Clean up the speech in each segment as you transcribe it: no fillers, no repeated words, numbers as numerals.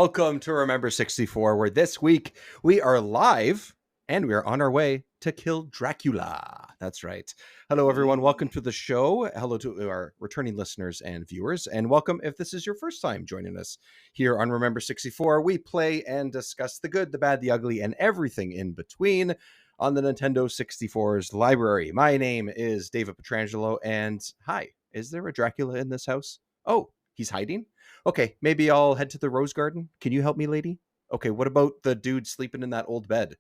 welcome to Remember 64, where this week we are live and we are on our way to kill Dracula. That's right. Hello, everyone. Welcome to the show. Hello to our returning listeners and viewers, and welcome if this is your first time joining us here on Remember 64. We play and discuss the good, the bad, the ugly, and everything in between on the Nintendo 64's library. My name is David Petrangelo, and hi, is there a Dracula in this house? Oh, he's hiding? Okay, maybe I'll head to the Rose Garden. Can you help me, lady? Okay, what about the dude sleeping in that old bed?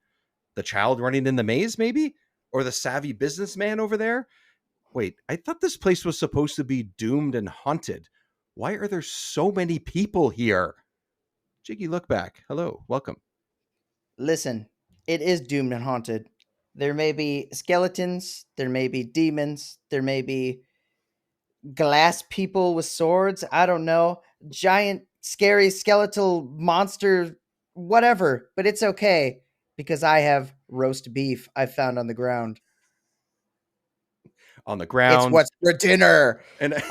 The child running in the maze, maybe? Or the savvy businessman over there? Wait, I thought this place was supposed to be doomed and haunted. Why are there so many people here? Jiggy, look back. Hello, welcome. Listen, it is doomed and haunted. There may be skeletons, there may be demons, there may be glass people with swords, I don't know, giant, scary, skeletal monster, whatever, but it's okay because I have roast beef I found on the ground. On the It's ground. what's for dinner. And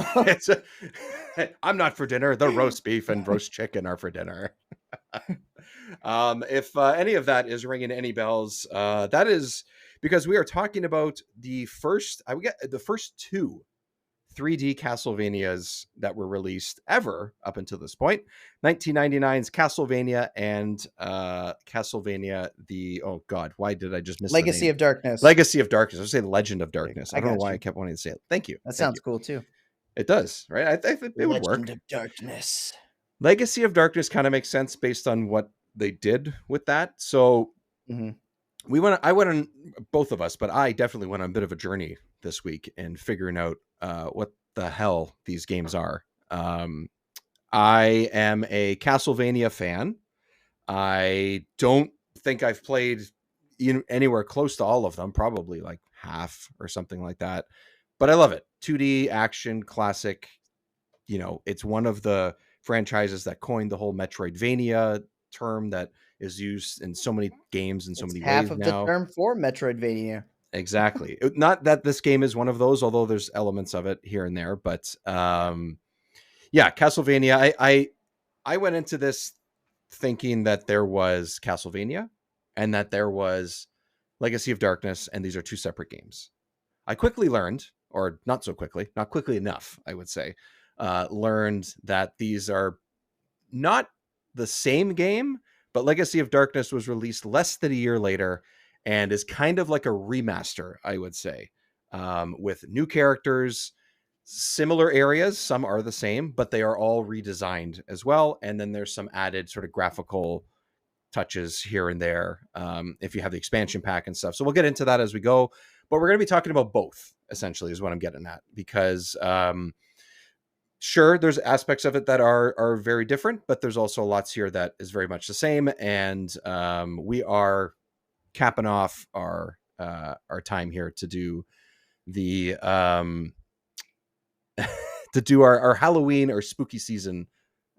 I'm not for dinner. The roast beef and roast chicken are for dinner. If any of that is ringing any bells, that is because we are talking about the first two 3D Castlevanias that were released ever up until this point. 1999's Castlevania and Castlevania why did I just miss Legacy the name? of Darkness. Legacy of Darkness. I was saying Legend of Darkness. I don't know why you. I kept wanting to say it. Thank you. That sounds cool too. It does, right? I think it would work. Legend of Darkness. Legacy of Darkness kind of makes sense based on what they did with that. So I went on, both of us, but I definitely went on a bit of a journey this week in figuring out what the hell these games are. I am a Castlevania fan. I don't think I've played anywhere close to all of them, probably like half or something like that. But I love it. 2D action classic. It's one of the franchises that coined the whole Metroidvania term that is used in so many games in so many half ways of now. The term for Metroidvania. Exactly. Not that this game is one of those, although there's elements of it here and there. But yeah, Castlevania. I went into this thinking that there was Castlevania and that there was Legacy of Darkness, and these are two separate games. I quickly learned, or not so quickly, not quickly enough, I would say, learned that these are not the same game, but Legacy of Darkness was released less than a year later and is kind of like a remaster, I would say, with new characters, similar areas. Some are the same, but they are all redesigned as well. And then there's some added sort of graphical touches here and there if you have the expansion pack and stuff. So we'll get into that as we go. But we're going to be talking about both, essentially, is what I'm getting at. Because sure, there's aspects of it that are very different, but there's also lots here that is very much the same. And we are capping off our time here to do the our Halloween or spooky season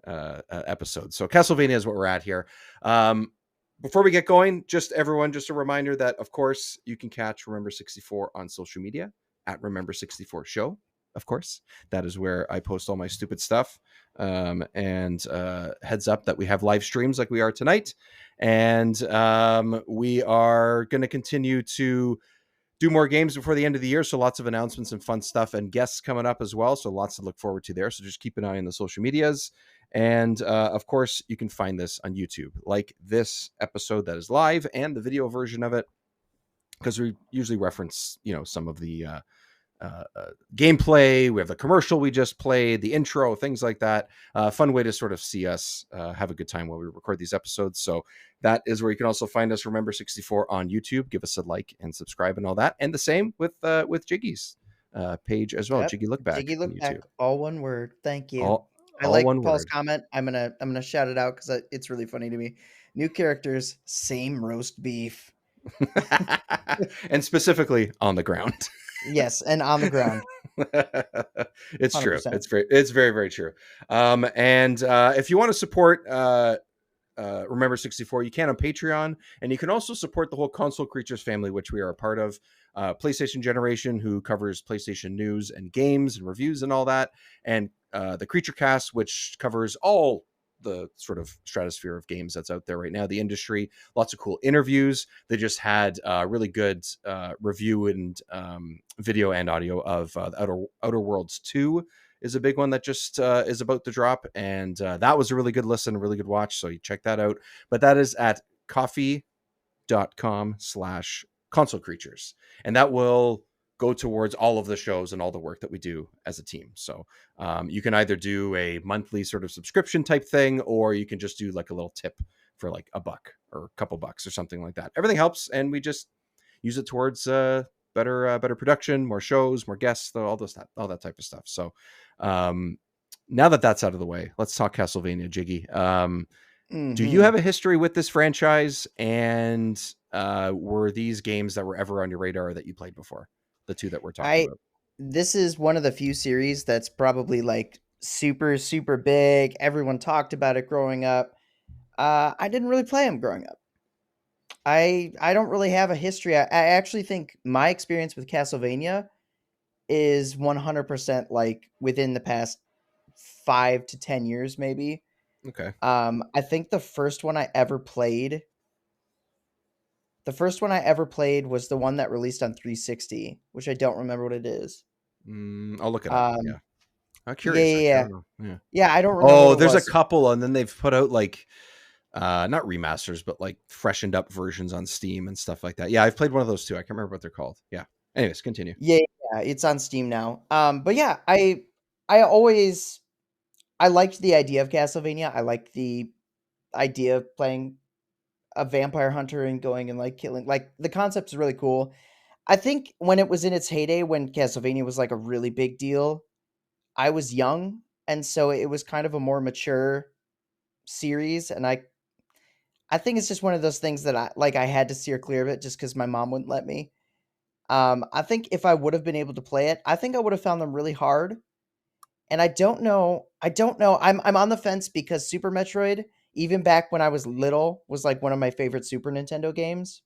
episode. So Castlevania is what we're at here. Before we get going, just a reminder that, of course, you can catch Remember 64 on social media at Remember 64 Show. Of course, that is where I post all my stupid stuff. And heads up that we have live streams like we are tonight. And we are going to continue to do more games before the end of the year. So lots of announcements and fun stuff and guests coming up as well. So lots to look forward to there. So just keep an eye on the social medias. And of course, you can find this on YouTube, like this episode that is live and the video version of it, because we usually reference, some of the gameplay. We have the commercial we just played, the intro, things like that. Fun way to sort of see us have a good time while we record these episodes. So that is where you can also find us, Remember 64 on YouTube. Give us a like and subscribe and all that. And the same with Jiggy's page as well. Yep. Jiggy Look Back. Jiggy Look Back, all one word. Thank you. I all like one Paul's word. comment. I'm gonna shout it out because it's really funny to me. New characters, same roast beef. And specifically on the ground. Yes, and on the ground. It's 100%. True. It's very, very true. And if you want to support Remember 64, you can on Patreon, and you can also support the whole Console Creatures family, which we are a part of. PlayStation Generation, who covers PlayStation news and games and reviews and all that, and the Creature Cast, which covers all the sort of stratosphere of games that's out there right now, the industry. Lots of cool interviews. They just had really good review and video and audio of Outer Worlds 2 is a big one that just is about to drop, and that was a really good listen, a really good watch, so you check that out. But that is at coffee.com/console creatures, and that will go towards all of the shows and all the work that we do as a team. So you can either do a monthly sort of subscription type thing, or you can just do like a little tip for like $1 or a couple bucks or something like that. Everything helps, and we just use it towards better production, more shows, more guests, all that type of stuff. So now that that's out of the way, let's talk Castlevania, Jiggy. Do you Mm-hmm. have a history with this franchise? And were these games that were ever on your radar that you played before? The two that we're talking I about. This is one of the few series that's probably like super super big. Everyone talked about it growing up. I didn't really play them growing up. I don't really have a history. I actually think my experience with Castlevania is 100% like within the past 5 to 10 years, maybe. Okay. I think the first one I ever played was the one that released on 360, which I don't remember what it is. I'll look it up. Yeah. Um, I'm yeah, curious, yeah, actually. I yeah. don't know. Yeah. Yeah, I don't remember Oh, what it there's a was. couple, and then they've put out like not remasters, but like freshened up versions on Steam and stuff like that. Yeah, I've played one of those too. I can't remember what they're called. Yeah. Anyways, continue. Yeah, yeah, it's on Steam now. But yeah, I always I liked the idea of Castlevania. I liked the idea of playing a vampire hunter and going and like killing. Like the concept is really cool. I think when it was in its heyday, when Castlevania was like a really big deal, I was young, and so it was kind of a more mature series, and I think it's just one of those things that I had to steer clear of it just because my mom wouldn't let me. I think if I would have been able to play it, I think I would have found them really hard. And I don't know. I'm on the fence because Super Metroid, even back when I was little, was like one of my favorite Super Nintendo games.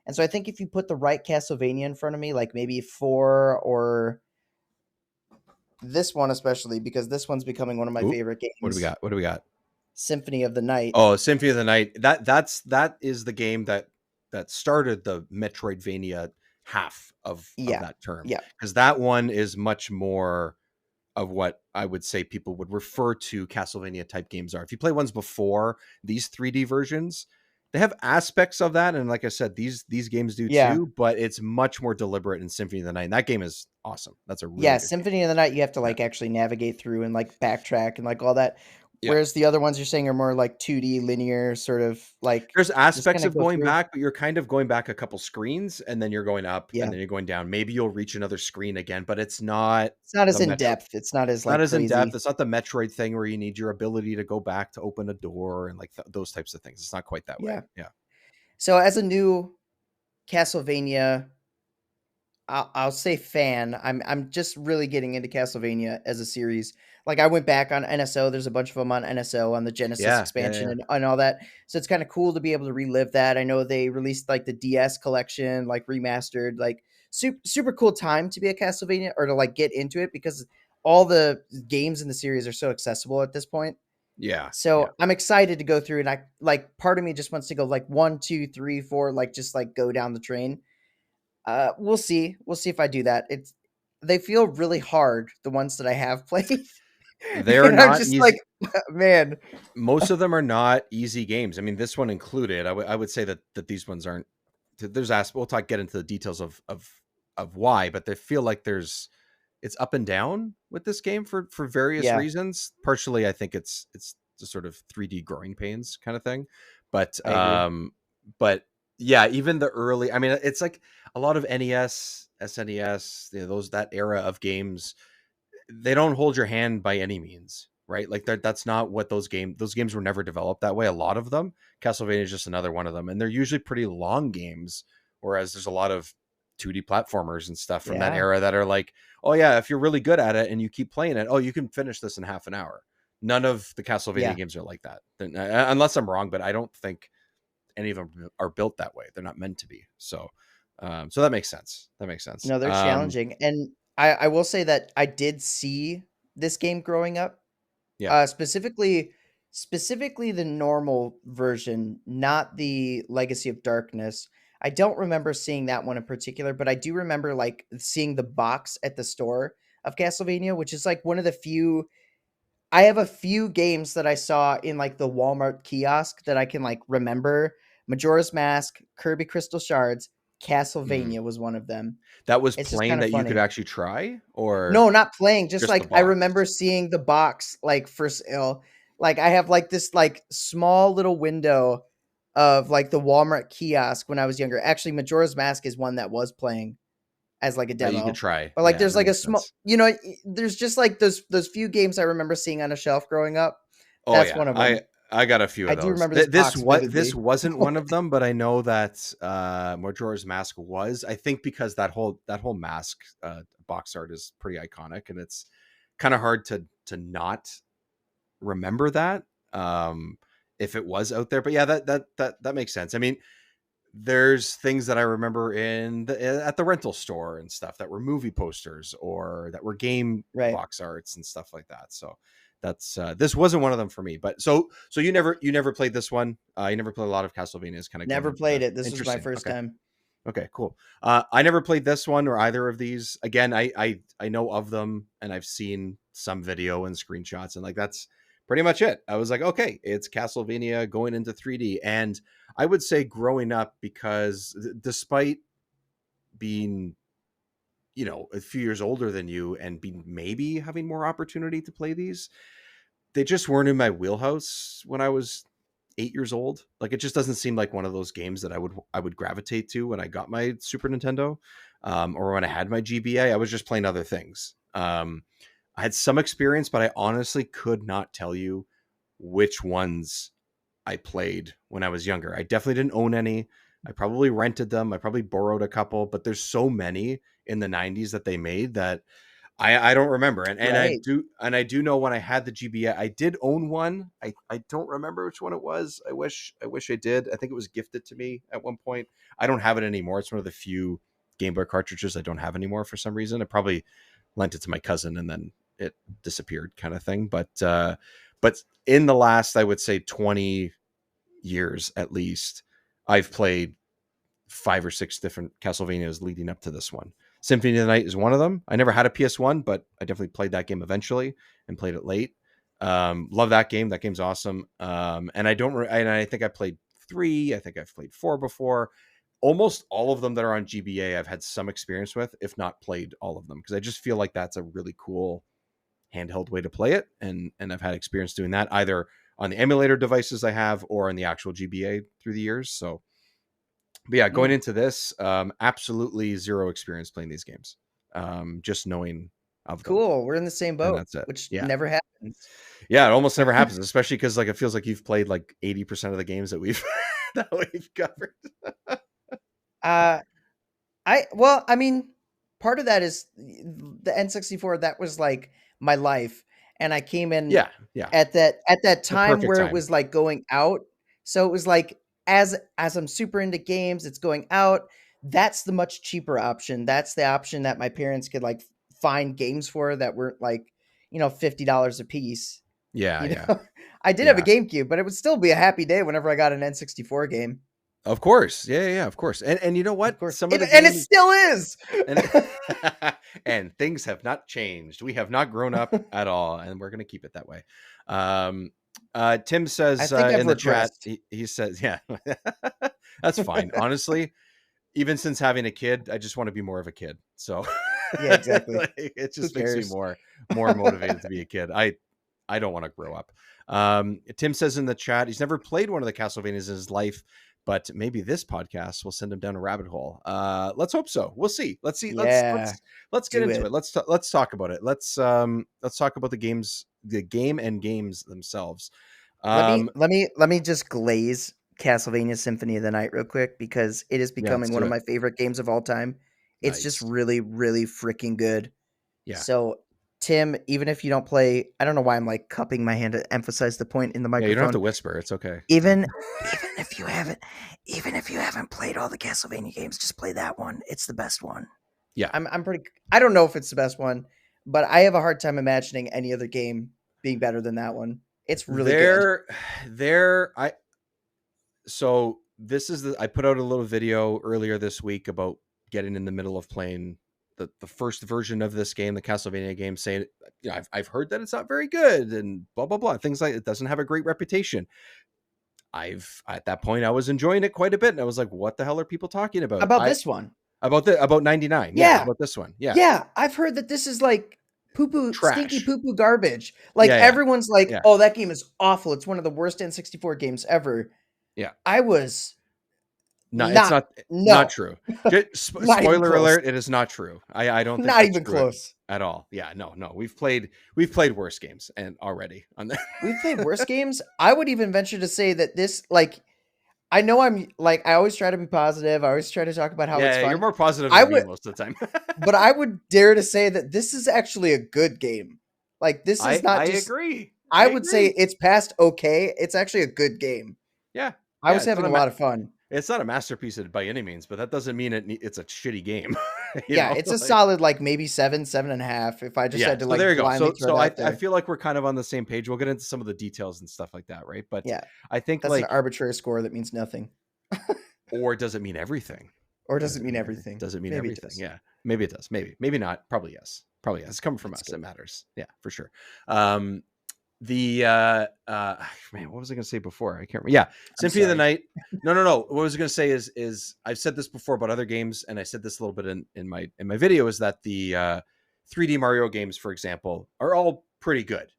And so I think if you put the right Castlevania in front of me, like maybe 4 or this one especially, because this one's becoming one of my Ooh, favorite what do we games, got? What do we got? Symphony of the Night. Oh, Symphony of the Night. That is the game that started the Metroidvania half of Yeah. that term, Yeah. because that one is much more of what I would say people would refer to Castlevania type games are. If you play ones before these 3D versions, they have aspects of that, and like I said, these games do Yeah. too. But it's much more deliberate in Symphony of the Night. And that game is awesome. That's a Yeah, really good game. Symphony of the Night, you have to Yeah, like actually navigate through and like backtrack and like all that. yeah. Whereas the other ones you're saying are more like 2D linear, sort of like There's just aspects kind of of go going through. back, but you're kind of going back a couple screens, and then you're going up, and Yeah. then you're going down. Maybe you'll reach another screen again, but it's not It's not as the in Metro. depth. It's not as Not like as in depth. crazy. It's not the Metroid thing where you need your ability to go back to open a door and like those types of things. It's not quite that way. Yeah. Yeah. So as a new Castlevania, I'll say fan. I'm just really getting into Castlevania as a series. Like I went back on NSO. There's a bunch of them on NSO on the Genesis Yeah. Yeah. expansion Yeah. and all that. So it's kind of cool to be able to relive that. I know they released like the DS collection, like remastered, like super cool time to be a Castlevania or to like get into it because all the games in the series are so accessible at this point. Yeah. Yeah. So I'm excited to go through, and I like part of me just wants to go like 1, 2, 3, 4, like just like go down the train. We'll see. We'll see if I do that. They feel really hard, the ones that I have played. They're And I'm not just like, easy. man, Most of them are not easy games. I mean, this one included. I would say that these ones aren't. There's We'll talk get into the details of why, but they feel like it's up and down with this game for various yeah, reasons. Partially, I think it's the sort of 3D growing pains kind of thing, but I agree. but yeah, even the early. I mean, it's like a lot of NES, SNES, those that era of games, they don't hold your hand by any means, right? Like that's not what those games were never developed that way. A lot of them, Castlevania is just another one of them, and they're usually pretty long games. Whereas there's a lot of 2D platformers and stuff from that Yeah, era that are like, oh yeah, if you're really good at it and you keep playing it, oh you can finish this in half an hour. None of the Castlevania yeah. games are like that, unless I'm wrong, but I don't think any of them are built that way. They're not meant to be. So that makes sense. That makes sense. No, they're challenging, and I will say that I did see this game growing up. Yeah. Specifically. specifically the normal version, not the Legacy of Darkness. I don't remember seeing that one in particular, but I do remember like seeing the box at the store of Castlevania, which is like one of the few. I have a few games that I saw in like the Walmart kiosk that I can like remember. Majora's Mask, Kirby Crystal Shards, Mhm. Castlevania was one of them. That was It's just plain kind of that you could funny. actually try, or No, not playing, just just the like I box? remember seeing the box like for sale. Like I have like this like small little window of like the Walmart kiosk when I was younger. Actually, Majora's Mask is one that was playing as like a That you could demo. try. But like Yeah, there's that like a makes small, sense. there's just like those few games I remember seeing on a shelf growing up. Oh That's yeah, one of I them. I got a few I of do those. remember this box This vividly. wasn't one of them, but I know that Majora's Mask was. I think because that whole mask box art is pretty iconic, and it's kind of hard to not remember that if it was out there. But yeah, that makes sense. I mean, there's things that I remember at the rental store and stuff that were movie posters or that were game Right. box arts and stuff like that. So that's this wasn't one of them for me. But so you never played this one. You never played a lot of Castlevanias, kind of going Never into played the it. This was my interesting. first Okay. time. Okay, cool. I never played this one or either of these. Again, I know of them and I've seen some video and screenshots, and like that's pretty much it. I was like, okay, it's Castlevania going into 3D, and I would say growing up because despite being a few years older than you and be maybe having more opportunity to play these, they just weren't in my wheelhouse when I was 8 years old. Like it just doesn't seem like one of those games that I would gravitate to when I got my Super Nintendo, or when I had my GBA. I was just playing other things. I had some experience, but I honestly could not tell you which ones I played when I was younger. I definitely didn't own any. I probably rented them. I probably borrowed a couple, but there's so many in the 90s that they made that I don't remember. And Right. I do know when I had the GBA, I did own one. I don't remember which one it was. I wish I did. I think it was gifted to me at one point. I don't have it anymore. It's one of the few Game Boy cartridges I don't have anymore for some reason. I probably lent it to my cousin and then it disappeared, kind of thing. But in the last, I would say 20 years at least, I've played 5 or 6 different Castlevanias leading up to this one. Symphony of the Night is one of them. I never had a PS1, but I definitely played that game eventually and played it late. Love that game. That game's awesome. And I think I played 3. I think I've played 4 before. Almost all of them that are on GBA, I've had some experience with, if not played all of them, because I just feel like that's a really cool handheld way to play it, and I've had experience doing that either on the emulator devices I have or in the actual GBA through the years. So, but yeah, going Mm, into this, absolutely zero experience playing these games, just knowing of them, cool. We're in the same and boat, that's it. which Yeah, never happens. yeah, it almost never happens, especially because like it feels like you've played like 80% of the games that we've that we've covered. uh I mean, part of that is the N64, that was like my life, and I came in Yeah, yeah, at that the time perfect where it time. was like going out. So it was like as I'm super into games, it's going out. That's the much cheaper option. That's the option that my parents could like find games for that weren't like, $50 a piece. Yeah, You yeah, know, I did have a yeah. GameCube, but it would still be a happy day whenever I got an N64 game. Of course, yeah, yeah, yeah, of course. And you know Of what? course, Some of and the and it games still is. and and things have not changed. We have not grown up at all, and we're going to keep it that way. Um, Tim I says think I've in the chat, regressed. he says, yeah, that's fine. Honestly, even since having a kid, I just want to be more of a kid. So Yeah, exactly. like, it Who just makes me cares? more motivated to be a kid. I don't want to grow up. Tim says in the chat he's never played one of the Castlevanias in his life, but maybe this podcast will send him down a rabbit hole. Let's hope so. We'll see. Let's see. Yeah, Let's get do into it. it. Let's talk about it. Let's talk about the game and games themselves. Um, Let me just glaze Castlevania Symphony of the Night real quick because it is yeah, let's becoming one do of it. my favorite games of all time. It's just Nice. really, really freaking good. Yeah. So, Tim, even if you don't play, I don't know why I'm like cupping my hand to emphasize the point in the Yeah, you don't have microphone. to whisper. It's okay. Even even if you haven't even if you haven't played all the Castlevania games, just play that one. It's the best one. Yeah. I'm pretty I don't know if it's the best one, but I have a hard time imagining any other game being better than that one. It's really good. There, so this is I put out a little video earlier this week about getting in the middle of playing the first version of this game, the Castlevania game, saying, I've heard that it's not very good and blah blah blah, things like it doesn't have a great reputation. At that point I was enjoying it quite a bit, and I was like, what the hell are people talking about? About this one. About 99. Yeah, Yeah. about this one. Yeah. Yeah, I've heard that this is like poo-poo, stinky Trash. poo-poo garbage. Like Yeah, yeah. everyone's like, Yeah. "Oh, that game is awful. It's one of the worst N64 games ever." Yeah. I was No, it's not. not No, true. not even Spoiler close. alert, it is not true. I don't think Not that's even true close. at all. Yeah, no. We've played worse games and already on the We've played worse games. I would even venture to say that this, like, I know I'm like, I always try to be positive. I always try to talk about how it's Yeah, you're fun. more positive I than me would, most of the time. but I would dare to say that this is actually a good game. Like, this is I not just. agree. I I would say agree. it's past okay. It's actually a good game. Yeah. I Yeah, was having a lot of fun. it's not a masterpiece by any means, but that doesn't mean it's a shitty game. Yeah, it's a Like, solid like maybe 7.5 if I just yeah. had to So there like you go. blindly throw it So out I there. feel like we're kind of on the same page. We'll get into some of the details and stuff like that, right? But Yeah, I think that's an like, arbitrary score that means nothing. or does it mean everything? Or does it mean everything? Does it mean Maybe it everything? does. Yeah, maybe it does. Maybe not. Probably yes. Probably yes. It's coming from That's us. good. It matters. Yeah, for sure. The Man, what was I going to say before? I can't remember. Yeah, I'm Symphony of the sorry. Night. No. What I was going to say is I've said this before about other games, and I said this a little bit in my video, is that the 3D Mario games, for example, are all pretty good.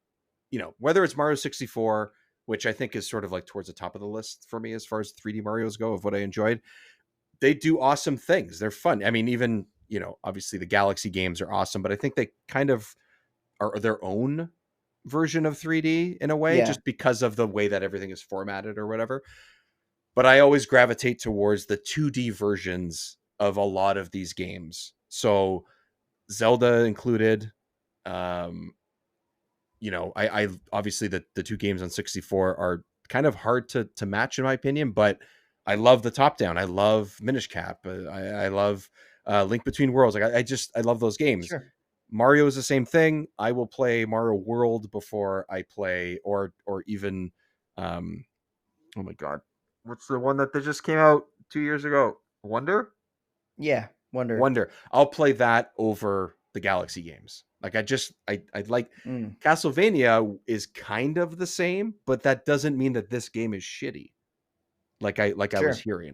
Whether it's Mario 64, which I think is sort of like towards the top of the list for me as far as 3D Marios go of what I enjoyed. They do awesome things. They're fun. I mean, even, obviously the Galaxy games are awesome, but I think they kind of are their own version of 3D in a way, Yeah, just because of the way that everything is formatted or whatever. But I always gravitate towards the 2D versions of a lot of these games. So Zelda included. Um, I obviously the two games on 64 are kind of hard to match in my opinion, but I love the top down. I love Minish Cap. I love Link Between Worlds. Like I love those games. sure. Mario is the same thing. I will play Mario World before I play, or even, oh my god, what's the one that they just came out 2 years ago? Yeah, wonder. Wonder. I'll play that over the Galaxy games. Like I like Mm, Castlevania is kind of the same, but that doesn't mean that this game is shitty. Like I was sure. hearing.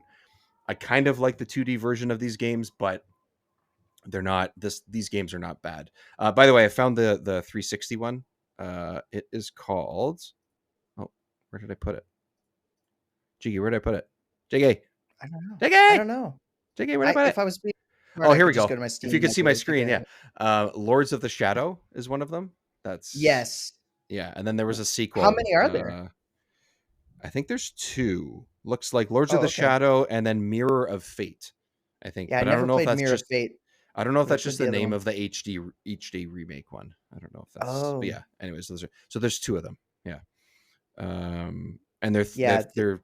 I kind of like the 2D version of these games, but they're not these games are not bad. By the way, I found the 360 one. It is called, oh, where did I put it? Jiggy, where did I put it? Jiggy. I don't know. I Jiggy. don't know. Jiggy, where did I put it? If I was being smart, Oh, I here we could just go. go to my If Steam you and could I see my could screen, have yeah. it. Lords of the Shadow is one of them. That's Yes. Yeah, and then there was a How sequel. many are there? I think there's two. Looks like Lords of Oh, the okay. Shadow and then Mirror of Fate, I think. Yeah, I But I don't never know if played that's Mirror of just Fate, I don't know if but I that's played just the the other name one. of the HD remake one. I don't know if that's, but Oh, yeah. Anyways, there's two of them. Yeah. And they're yeah. they're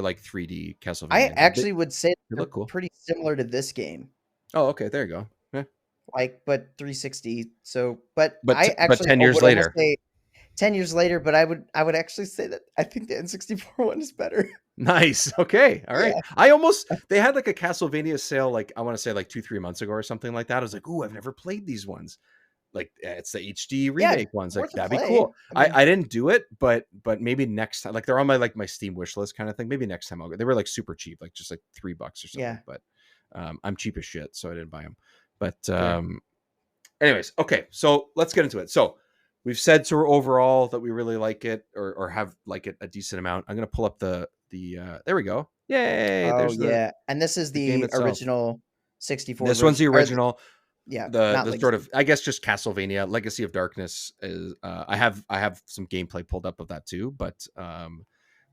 like 3D I Castlevania. They actually would say they they're look cool. pretty similar to this game. Oh, okay, there you go. Yeah. Like, but 360. So, but But I but actually 10 years would almost later. say 10 years later, but I would actually say that I think the N64 one is better. Nice. Okay. All right. Yeah. They had like a Castlevania sale, like I want to say like 2-3 months ago or something like that. I was like, ooh, I've never played these ones. Like it's the HD Yeah, remake ones. Like worth a that'd be play. cool. I I mean, didn't do it, but maybe next time. Like they're on my Steam wish list kind of thing. Maybe next time I'll go. They were like super cheap, like just like $3 or something. yeah, But I'm cheap as shit, so I didn't buy them. But fair. anyways, okay. So let's get into it. So we've said sort of overall that we really like it, or have like it a decent amount. I'm gonna pull up the there we go. Yay! Oh, There's yeah, and this is the game the itself. original 64 This one's version the or the original. yeah, The not the sort of, Legacy. I guess, just Castlevania Legacy of Darkness is I have some gameplay pulled up of that too, but I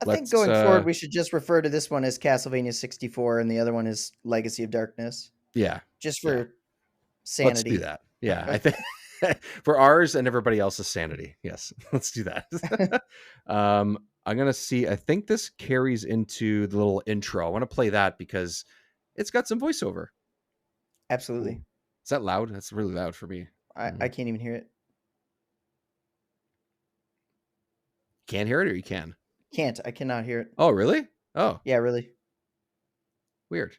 think let's going forward, we should just refer to this one as Castlevania 64 and the other one is Legacy of Darkness, yeah, just yeah, for let's do sanity. that. Yeah, I think for ours and everybody else's sanity. Yes, let's do that. I'm gonna see. I think this carries into the little intro. I want to play that because it's got some voiceover. Ooh. Absolutely. Is that loud? That's really loud for me. I can't even hear it. can't hear it, or you can? Can't. I cannot hear it. Oh, really? Oh, Yeah, really. weird.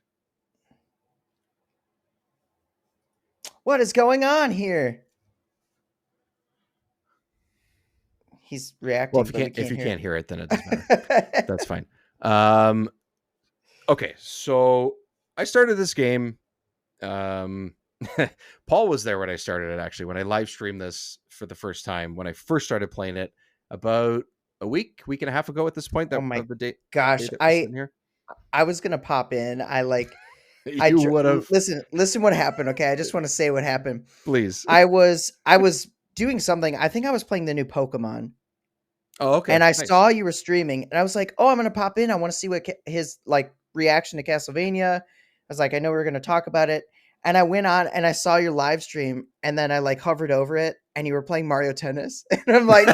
What is going on here? He's Well, reacting, but we if can't you hear can't hear it, then it doesn't matter. it. That's fine. Um, okay, so I started this game. Um, Paul was there when I started it. Actually, when I live streamed this for the first time, when I first started playing it, about a week and a half ago. At this point, Oh that my of the day gosh. that we're I sitting here, I was gonna pop in. I you would have, listen what happened, okay? I just want to say what happened. please. I was doing something. I think I was playing the new Pokemon, Oh, okay, and I nice. saw you were streaming, and I was like, "Oh, I'm gonna pop in. I want to see what his like reaction to Castlevania." I was like, "I know we are gonna talk about it," and I went on and I saw your live stream, and then I like hovered over it, and you were playing Mario Tennis, and I'm like,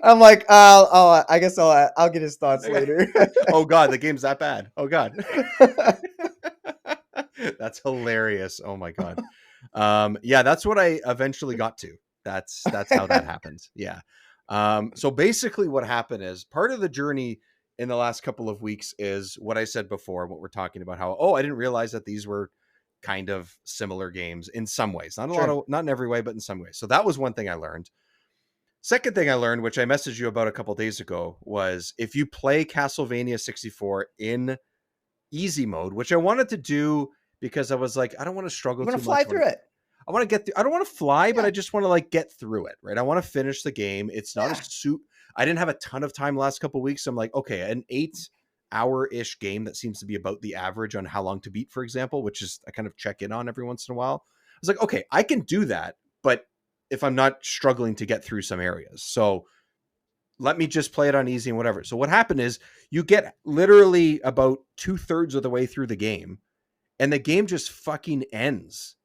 I guess I'll get his thoughts later. Oh God, the game's that bad. Oh God. That's hilarious. Oh my God. Yeah, that's what I eventually got to. That's how that happened. Yeah. So basically what happened is part of the journey in the last couple of weeks is what I said before, what we're talking about, how, oh, I didn't realize that these were kind of similar games in some ways. Sure. Not in every way, but in some ways. So that was one thing I learned. Second thing I learned, which I messaged you about a couple days ago, was if you play Castlevania 64 in easy mode, which I wanted to do because I was like, I don't want to You struggle want too to fly much. through it? I want to get through, I don't want to fly, but Yeah. I just want to like get through it, right? I want to finish the game. It's not a Yeah. suit. I didn't have a ton of time last couple of weeks. So I'm like, okay, an 8 hour ish game that seems to be about the average on how long to beat, for example, which is I kind of check in on every once in a while. I was like, okay, I can do that, but if I'm not struggling to get through some areas. So let me just play it on easy and whatever. So what happened is you get literally about 2/3 of the way through the game and the game just fucking ends.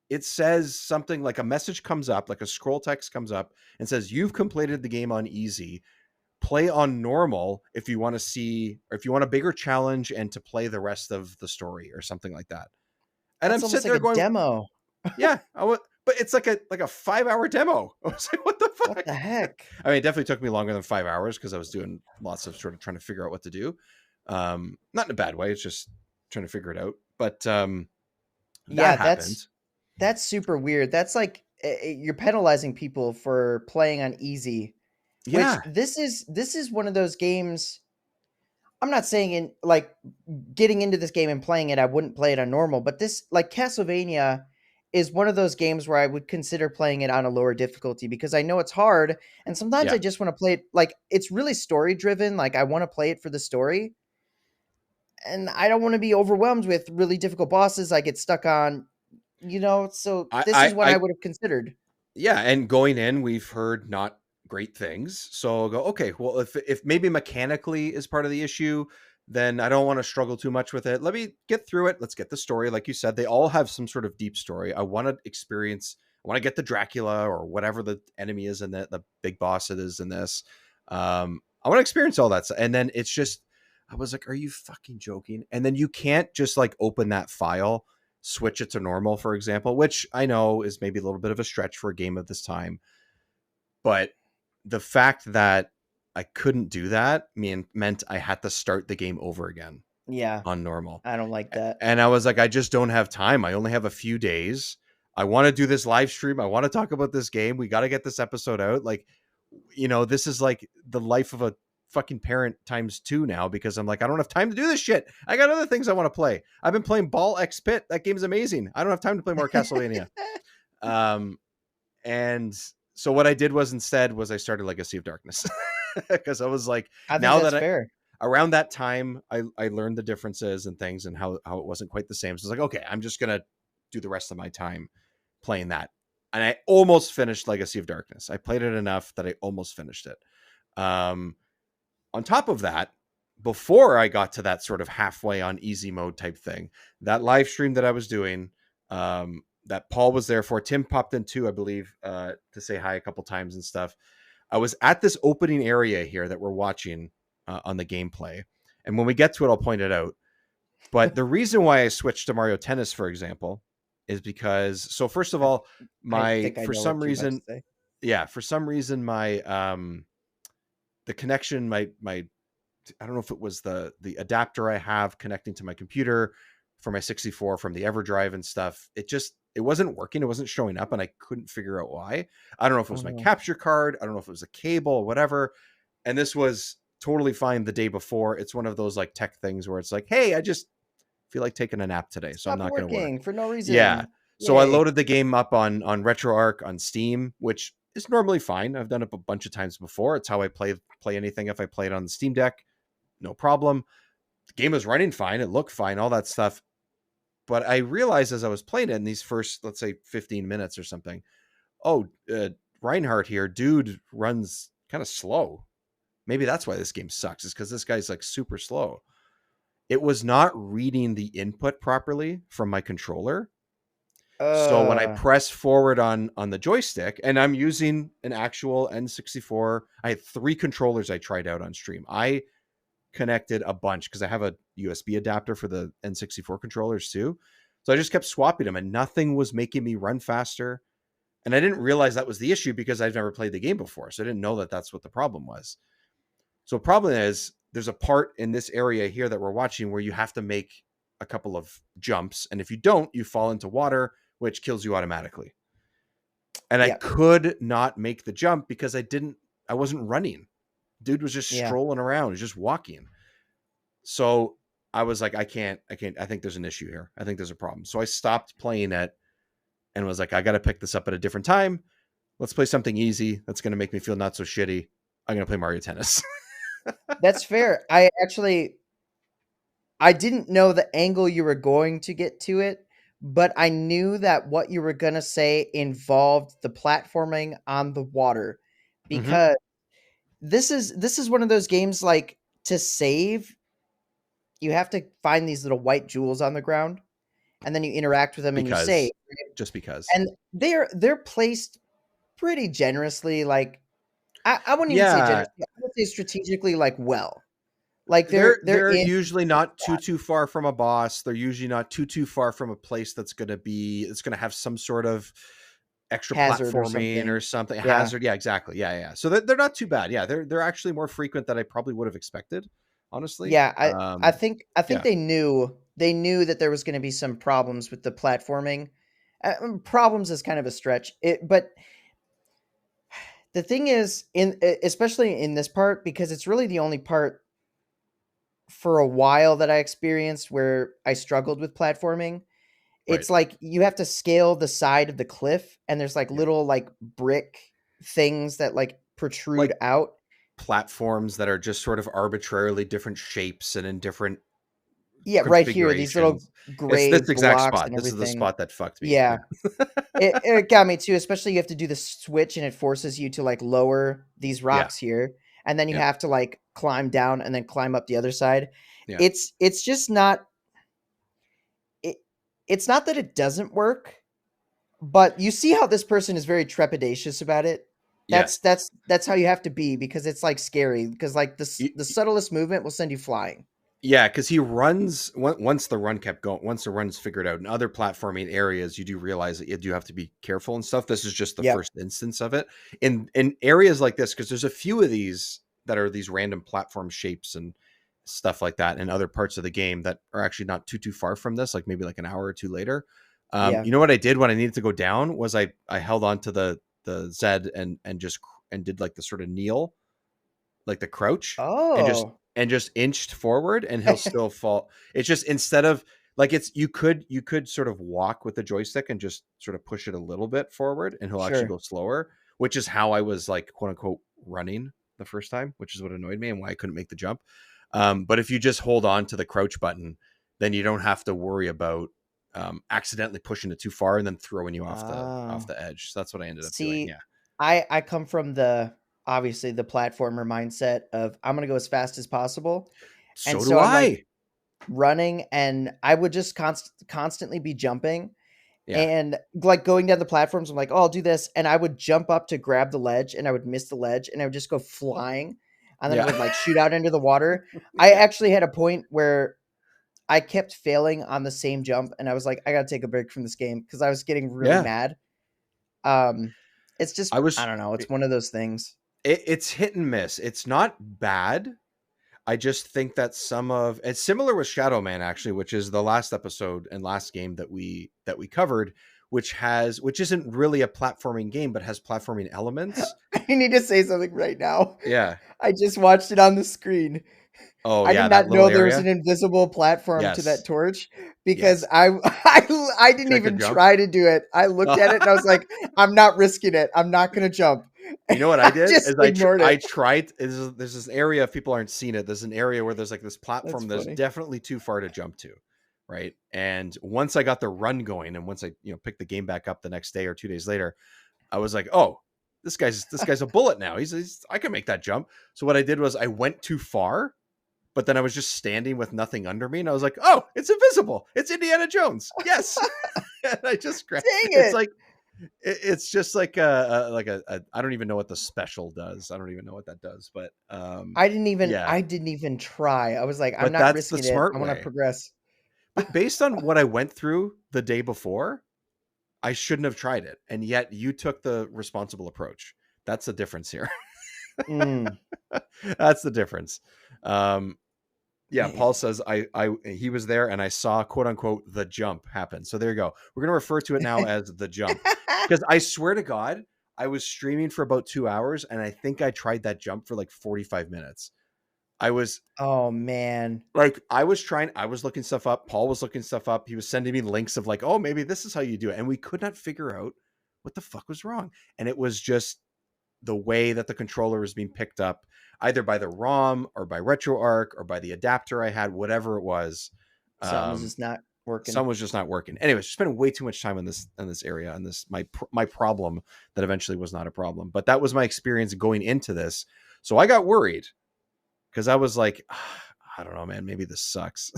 It says something like a message comes up, like a scroll text comes up and says, you've completed the game on easy. Play on normal if you want to see, or if you want a bigger challenge and to play the rest of the story or something like that. And I'm That's almost sitting like there a going, demo. yeah, but it's like a 5 hour demo. I was like, what the What fuck? the heck? I mean, it definitely took me longer than 5 hours because I was doing lots of sort of trying to figure out what to do. Not in a bad way. It's just trying to figure it out. But that Yeah, happened. that's super weird. That's like you're penalizing people for playing on easy, which Yeah, this is one of those games. I'm not saying in like getting into this game and playing it, I wouldn't play it on normal, but this like Castlevania is one of those games where I would consider playing it on a lower difficulty because I know it's hard and sometimes yeah. I just want to play it like it's really story driven, like I want to play it for the story and I don't want to be overwhelmed with really difficult bosses I get stuck on, so I, this I, is what I I, would have considered. yeah. And going in, we've heard not great things. So I'll go, okay, well, if maybe mechanically is part of the issue, then I don't want to struggle too much with it. Let me get through it. Let's get the story. Like you said, they all have some sort of deep story. I want to experience, I want to get the Dracula or whatever the enemy is in the big boss it is in this. I want to experience all that stuff. And then it's just, I was like, are you fucking joking? And then you can't just like open that file, switch it to normal, for example, which I know is maybe a little bit of a stretch for a game of this time. But the fact that I couldn't do that meant I had to start the game over again Yeah, on normal. I don't like that. And I was like, I just don't have time. I only have a few days. I want to do this live stream. I want to talk about this game. We got to get this episode out. Like, this is like the life of a fucking parent times two now because I'm like, I don't have time to do this shit. I got other things I want to play. I've been playing Ball X Pit. That game's amazing. I don't have time to play more Castlevania. Um, and so what I did was instead was I started Legacy of Darkness because I was like, I think now that's that fair. around that time, I learned the differences and things and how it wasn't quite the same. So I was like, okay, I'm just gonna do the rest of my time playing that. And I almost finished Legacy of Darkness. I played it enough that I almost finished it. On top of that, before I got to that sort of halfway on easy mode type thing, that live stream that I was doing, that Paul was there for, Tim popped in too, I believe, to say hi a couple times and stuff. I was at this opening area here that we're watching on the gameplay. And when we get to it, I'll point it out. But the reason why I switched to Mario Tennis, for example, is because, so first of all, I my, think I for know some what you're about to reason, say. yeah, for some reason my the connection, my I don't know if it was the adapter I have connecting to my computer for my 64 from the EverDrive and stuff. It wasn't working. It wasn't showing up, and I couldn't figure out why. I don't know if it Oh was my no. capture card. I don't know if it was a cable or whatever. And this was totally fine the day before. It's one of those like tech things where it's like, hey, I just feel like taking a nap today, so I'm Stopped not going to work. working for no Yeah. reason. So I Yay. loaded the game up on RetroArch on Steam, which is normally fine. I've done it a bunch of times before. It's how I play anything. If I play it on the Steam Deck, no problem. The game was running fine. It looked fine, all that stuff. But I realized as I was playing it in these first, let's say, 15 minutes or something, oh, Reinhardt here, dude runs kind of slow. Maybe that's why this game sucks, is because this guy's like super slow. It was not reading the input properly from my controller. So when I Uh press forward on the joystick, and I'm using an actual N64, I had 3 controllers I tried out on stream. I connected a bunch because I have a USB adapter for the N64 controllers too. So I just kept swapping them, and nothing was making me run faster. And I didn't realize that was the issue because I've never played the game before. So I didn't know that that's what the problem was. So the problem is there's a part in this area here that we're watching where you have to make a couple of jumps. And if you don't, you fall into water, which kills you automatically. And I yeah. could not make the jump because I wasn't running. Dude was just Yeah. strolling around, just walking. So I was like, I think there's an issue here. I think there's a problem. So I stopped playing it and was like, I got to pick this up at a different time. Let's play something easy that's going to make me feel not so shitty. I'm going to play Mario Tennis. That's fair. I didn't know the angle you were going to get to it, but I knew that what you were going to say involved the platforming on the water, Mm-hmm. because this is one of those games, like, to save, you have to find these little white jewels on the ground, and then you interact with them and you save. Because, just because. And they're placed pretty generously, like, I wouldn't even say Yeah, generously, I would say strategically, like, well. Like, they're they're in usually not too far from a boss. They're usually not too far from a place that's going to have some sort of extra hazard or platforming something. or something Yeah. hazard. Yeah, exactly. Yeah. So they're not too bad. Yeah, they're actually more frequent than I probably would have expected, honestly. Yeah, I think Yeah, they knew that there was gonna be some problems with the platforming. Problems is kind of a stretch. But the thing is, especially in this part, because it's really the only part for a while that I experienced where I struggled with platforming. right. It's like you have to scale the side of the cliff, and there's like Yeah, little, like, brick things that, like, protrude like out. platforms that are just sort of arbitrarily different shapes and in different Yeah, right here, these little configurations. It's gray this exact blocks spot. and This is the everything. spot that fucked me. Yeah. Yeah. It got me too, especially you have to do the switch and it forces you to, like, lower these Yeah. rocks here, and then you Yeah. have to, like, climb down and then climb up the other side. Yeah. It's just not it it's not that it doesn't work, but you see how this person is very trepidatious about it. Yeah. That's how you have to be, because it's, like, scary, because, like, Y- the subtlest movement will send you flying. Yeah, because he runs once the run kept going. Once the run's figured out in other platforming areas, you do realize that you do have to be careful and stuff. This is just the Yep. first instance of it in areas like this, because there's a few of these that are these random platform shapes and stuff like that in other parts of the game that are actually not too far from this. Like maybe like an hour or two later. Yeah. You know what I did when I needed to go down was I held on to the Z and just and did like the sort of kneel, like the crouch, and just Oh. inched forward, and he'll still fall. It's just instead of like it's you could sort of walk with the joystick and just sort of push it a little bit forward, and he'll actually Sure. go slower, which is how I was like quote unquote running the first time, which is what annoyed me and why I couldn't make the jump. But if you just hold on to the crouch button, then you don't have to worry about accidentally pushing it too far and then throwing you off Oh. the edge. So that's what I ended up doing. See, Yeah. I come from the obviously the platformer mindset of I'm gonna go as fast as possible, and So so do I'm, like, I. running, and I would just constantly be jumping, Yeah. and, like, going down the platforms. I'm like, oh, I'll do this, and I would jump up to grab the ledge, and I would miss the ledge, and I would just go flying, and then I Yeah. would, like, shoot out into the water. I Yeah. actually had a point where I kept failing on the same jump, and I was like, I gotta take a break from this game because I was getting really Yeah. mad. Um, It's just, I I was don't know. It's one of those things. it's hit and miss. It's not bad. I just think that some of it's similar with Shadow Man actually, which is the last episode and last game that we covered, which isn't really a platforming game but has platforming elements. I need to say something right now. Yeah. I just watched it on the screen. Oh I did yeah, that not little know there was area. an invisible platform to that Yes. torch because Yes. I didn't Check a even jump. try to do it. I looked at it and I was like, I'm not risking it. I'm not going to jump. You know what I I did just is ignored I it. tried. There's this area, if people aren't seen it, there's an area where there's like this That's platform that's funny. definitely too far to jump to, right? And once I got the run going, and once I picked the game back up the next day or 2 days later, I was like, oh, this guy's a bullet now. He's I can make that jump. So what I did was I went too far, but then I was just standing with nothing under me, and I was like, oh, it's invisible. It's Indiana Jones. Yes. And I just Dang it's it. like it's just like a I don't even know what the special does. I don't even know what that does, but yeah. I didn't even try. I was like, I'm But not that's the risking it. I smart want to way. progress. Based on what I went through the day before, I shouldn't have tried it, and yet you took the responsible approach. That's the difference here. Mm, That's the difference. Um, yeah, Paul man. says he was there and I saw quote unquote the jump happen. So there you go. We're gonna refer to it now as the jump because I swear to God, I was streaming for about 2 hours and I think I tried that jump for like 45 minutes. I was Oh man. I was looking stuff up. Paul was looking stuff up. He was sending me links of like, oh, maybe this is how you do it. And we could not figure out what the fuck was wrong. And it was just the way that the controller was being picked up, either by the ROM or by RetroArch or by the adapter I had, whatever it was. Something was Um, just not working. some was just not working. Anyways, spending way too much time in this area, and this my problem that eventually was not a problem. But that was my experience going into this. So I got worried because I was like, "Ah, I don't know, man. Maybe this sucks.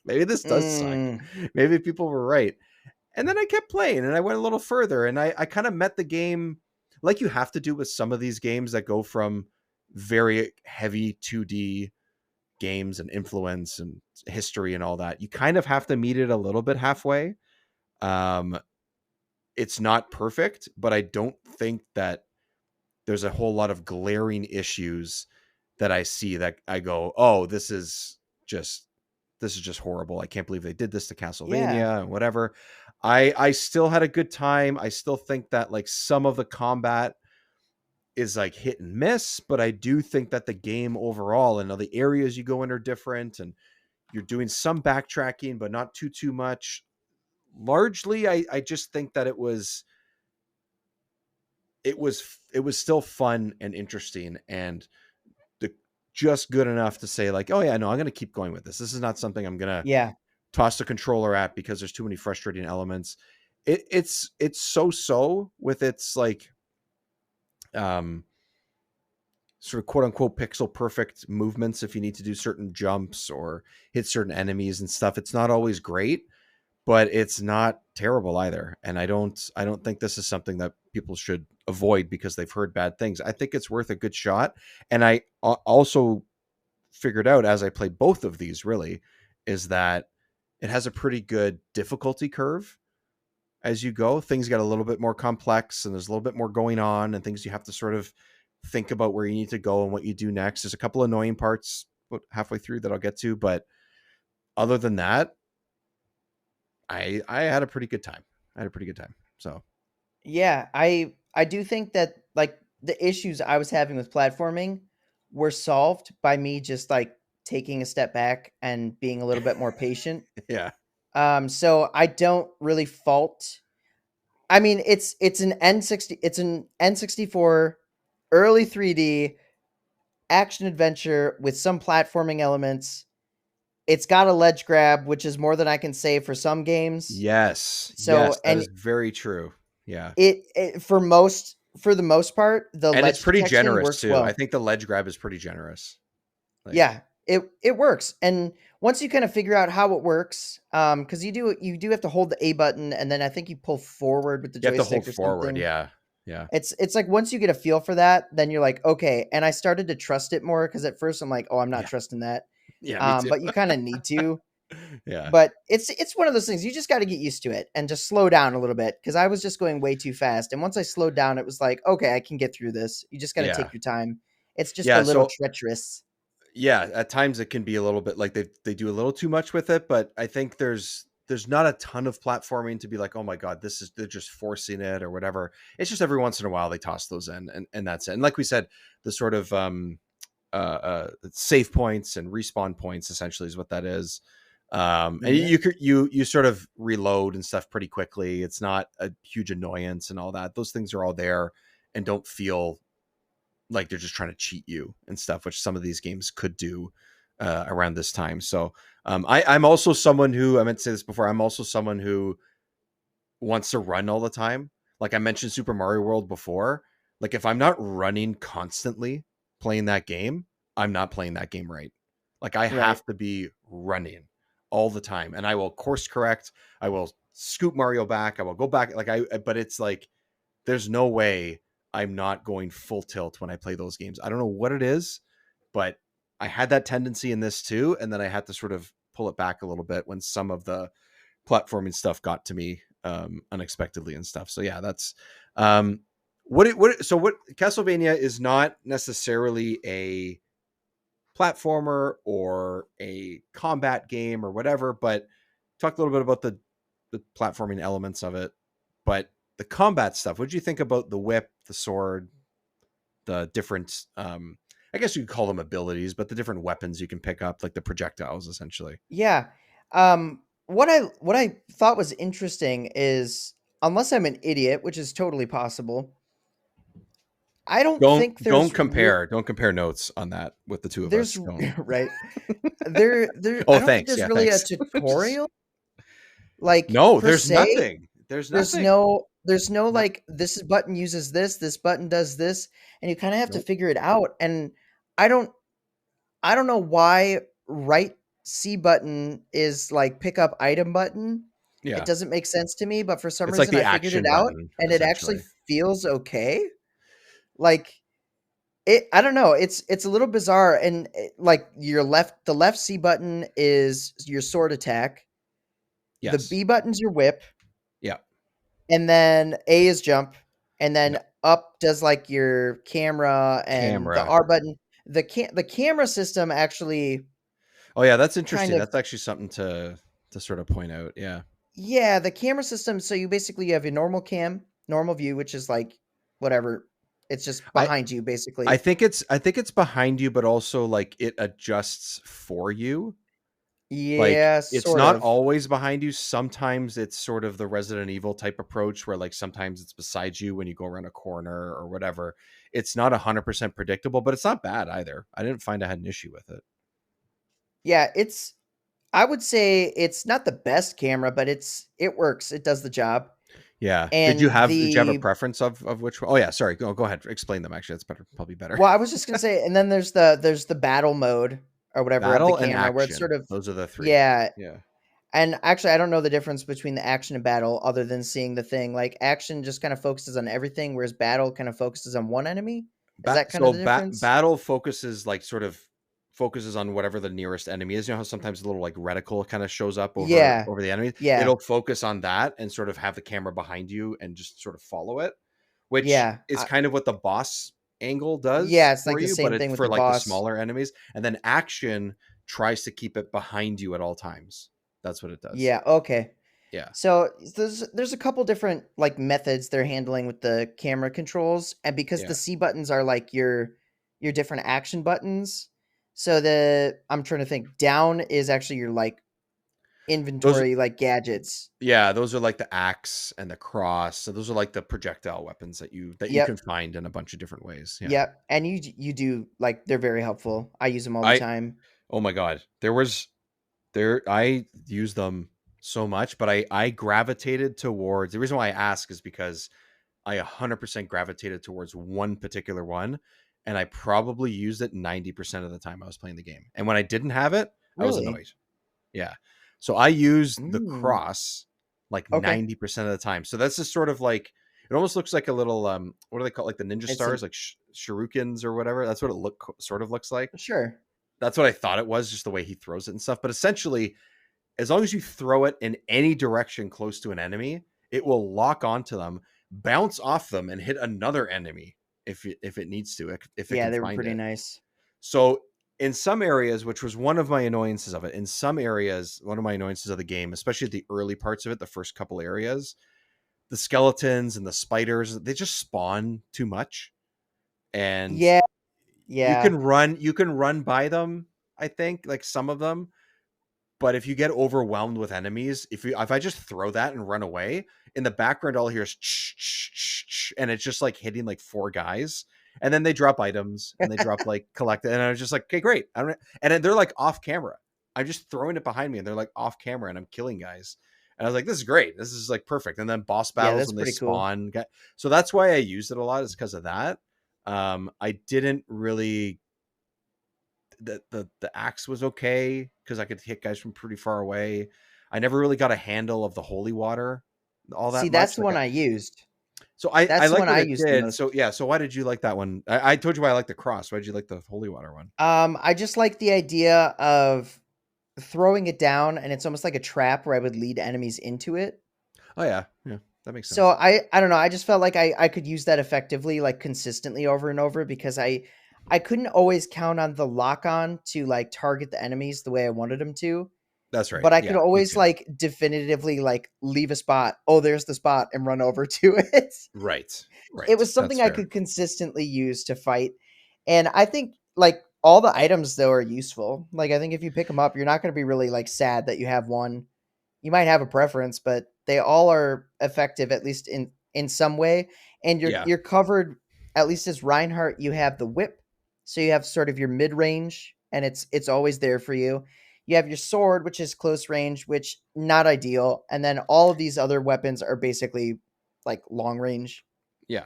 Maybe this does suck. Mm, Maybe people were right." And then I kept playing and I went a little further and I kind of met the game like you have to do with some of these games that go from very heavy 2D games and influence and history and all that. You kind of have to meet it a little bit halfway. Um, it's not perfect, but I don't think that there's a whole lot of glaring issues that I see that I go, oh, just this is just horrible. I can't believe they did this to yeah. Castlevania and whatever. I still had a good time. I still think that like some of the combat is like hit and miss, but I do think that the game overall and the areas you go in are different and you're doing some backtracking, but not too much. Largely, I just think that it was still fun and interesting and the, just good enough to say like, oh yeah, no, I'm going to keep going with this. This is not something I'm going to Yeah. toss the controller at because there's too many frustrating elements. It's so with its like um sort of quote unquote pixel perfect movements if you need to do certain jumps or hit certain enemies and stuff. It's not always great, but it's not terrible either. And I don't think this is something that people should avoid because they've heard bad things. I think it's worth a good shot. And I also figured out as I played both of these really is that it has a pretty good difficulty curve as you go. Things get a little bit more complex and there's a little bit more going on and things you have to sort of think about where you need to go and what you do next. There's a couple annoying parts halfway through that I'll get to, but other than that, I had a pretty good time. I had a pretty good time. So Yeah, I do think that like the issues I was having with platforming were solved by me just like taking a step back and being a little bit more patient. yeah, So I don't really fault. I mean, it's an N64 early 3D action adventure with some platforming elements. It's got a ledge grab, which is more than I can say for some games. So, yes, that and is very true. Yeah, it for the most part, the and it's ledge pretty detection generous works too. I well. think the ledge grab is pretty generous. Like Yeah, it works. And once you kind of figure out how it works, because you do have to hold the A button, and then I think you pull forward with the you have to hold joystick or forward. something. Yeah, yeah, It's like once you get a feel for that, then you're like, okay. And I started to trust it more because at first I'm like, oh, I'm not yeah, trusting that. yeah. Me too. But you kind of need to. Yeah. But it's one of those things you just got to get used to it and just slow down a little bit because I was just going way too fast. And once I slowed down, it was like, okay, I can get through this. You just got to Yeah. take your time. It's just a Yeah. little So treacherous. yeah, at times it can be a little bit like they do a little too much with it, but I think there's not a ton of platforming to be like, oh my god, this is they're just forcing it or whatever. It's just every once in a while they toss those in, and that's it. And like we said, the sort of save points and respawn points essentially is what that is. And Yeah. you sort of reload and stuff pretty quickly. It's not a huge annoyance and all that. Those things are all there and don't feel like they're just trying to cheat you and stuff, which some of these games could do around this time. So I'm also someone who I meant to say this before. I'm also someone who wants to run all the time. Like I mentioned Super Mario World before. Like if I'm not running constantly playing that game, I'm not playing that game right. Like I Right. have to be running all the time, and I will course correct. I will scoop Mario back. I will go back. But it's like there's no way I'm not going full tilt when I play those games. I don't know what it is, but I had that tendency in this too, and then I had to sort of pull it back a little bit when some of the platforming stuff got to me unexpectedly and stuff. So yeah, that's what Castlevania is not necessarily a platformer or a combat game or whatever, but talk a little bit about the platforming elements of it. But the combat stuff, what did you think about the whip, the sword, the different I guess you could call them abilities, but the different weapons you can pick up, like the projectiles essentially. Yeah. What I thought was interesting is unless I'm an idiot, which is totally possible, I don't think Don't compare notes on that with the two of there's us. Don't. right. I Oh, don't think thanks. there's Yeah, really a thanks. Just, tutorial like no, per there's se. nothing. There's nothing. There's no Not like this button uses this button does this, and you kind of have to nope. figure it out. And I don't I don't know why right C button is like pick up item button. It Yeah. doesn't make sense to me, but for some It's like reason the I figured it action out button, and it actually essentially. feels okay. Like it I don't know, it's a little bizarre and like the left C button is your sword attack, the Yes. B button's your whip, Yeah. and then A is jump, and then Yeah. up does like your camera and the Camera. R button. The camera system actually Oh yeah, that's kind interesting. of That's actually something to sort of point out. Yeah. yeah, the camera system, so you basically have your normal cam, normal view, which is like whatever. It's just I behind you I basically. think it's behind you, but also like it adjusts for you. Like Yeah, it's sort not of. always behind you. Sometimes it's sort of the Resident Evil type approach where like sometimes it's beside you when you go around a corner or whatever. It's not 100% predictable, but it's not bad either. I didn't find I had an issue with it. Yeah, it's I would say it's not the best camera, but it works. It does the job. Yeah. And Did you have a the preference of which one? Oh yeah, sorry. Go ahead. Explain them actually. That's better. Probably better. well, I was just gonna say, and then there's the battle mode or whatever of the Battle and camera where it's sort action. of Those are the three. yeah. Yeah. And actually, I don't know the difference between the action and battle other than seeing the thing. Like action just kind of focuses on everything, whereas battle kind of focuses on one enemy. Is that kind of the difference? Battle focuses like sort of focuses on whatever the nearest enemy is. You know how sometimes a little like reticle kind of shows up Yeah, over the enemy. yeah, It'll focus on that and sort of have the camera behind you and just sort of follow it, which yeah, is kind of what the boss angle yeah. does It's for like the you, but same it's thing with for the like the boss. smaller enemies. And then action tries to keep it behind you at all times. That's what it does. Yeah, okay. Yeah. So there's a couple different like methods they're handling with the camera controls, and because the Yeah. C buttons are like your different action buttons. So the I'm trying to think. Down is actually your like Those inventory like gadgets. Yeah, those are like the axe and the cross. So those are like the projectile weapons that you can Yep. find in a bunch of different ways. Yeah. Yep, and you do like they're very helpful. I use them all the I time. Oh my god. I use them so much, but I gravitated towards the reason why I ask is because I 100% gravitated towards one particular one and I probably used it 90% of the time I was playing the game. And when I didn't have it, I was Really? annoyed. Yeah. So I used the Mm. cross like Okay. 90% of the time. So that's just sort of like it almost looks like a little what do they call it? Like the ninja It's an stars, like shurikens or whatever. That's what it sort of looks like. sure. That's what I thought it was, just the way he throws it and stuff. But essentially, as long as you throw it in any direction close to an enemy, it will lock onto them, bounce off them, and hit another enemy if it needs to, if it Yeah, can they were find pretty it. nice. So in some areas, which was one of my annoyances of it, in some areas, one of my annoyances of the game, especially the early parts of it, the first couple areas, the skeletons and the spiders, they just spawn too much. And Yeah, yeah. you can run by them, I think, like some of them, but if you get overwhelmed with enemies, if I just throw that and run away, in the background all I hear is and it's just like hitting like four guys. And then they drop items and they drop like collect, and I was just like, okay, great. I don't, and then they're like off camera. I'm just throwing it behind me and they're like off camera and I'm killing guys. And I was like, this is great. This is like perfect. And then boss Yeah, battles that's when they pretty cool. spawn. So that's why I used it a lot, is because of that. I didn't really, the axe was okay because I could hit guys from pretty far away. I never really got a handle of the holy water all that See, that's much. the one I used. So I That's the like one what I it used the did. most. So yeah. So why did you like that one? I told you why I like the cross. Why did you like the holy water one? I just like the idea of throwing it down, and it's almost like a trap where I would lead enemies into it. Oh yeah, yeah, that makes So sense. I don't know, I just felt like I could use that effectively, like, consistently over and over, because I couldn't always count on the lock on to, like, target the enemies the way I wanted them to, That's right. but I could Yeah, me always, too. like, definitively, like, leave a spot. "Oh, there's the spot," and run over to it. Right, It right. was That's something I fair. could consistently use to fight, and I think, like, all the items, though, are useful. Like, I think if you pick them up, you're not gonna be really, like, sad that you have one. You might have a preference, but they all are effective, at least in some way, and Yeah, you're covered. At least as Reinhardt, you have the whip, so you have sort of your mid-range, and it's always there for you. You have your sword, which is close range, which not ideal, and then all of these other weapons are basically, like, long range, yeah,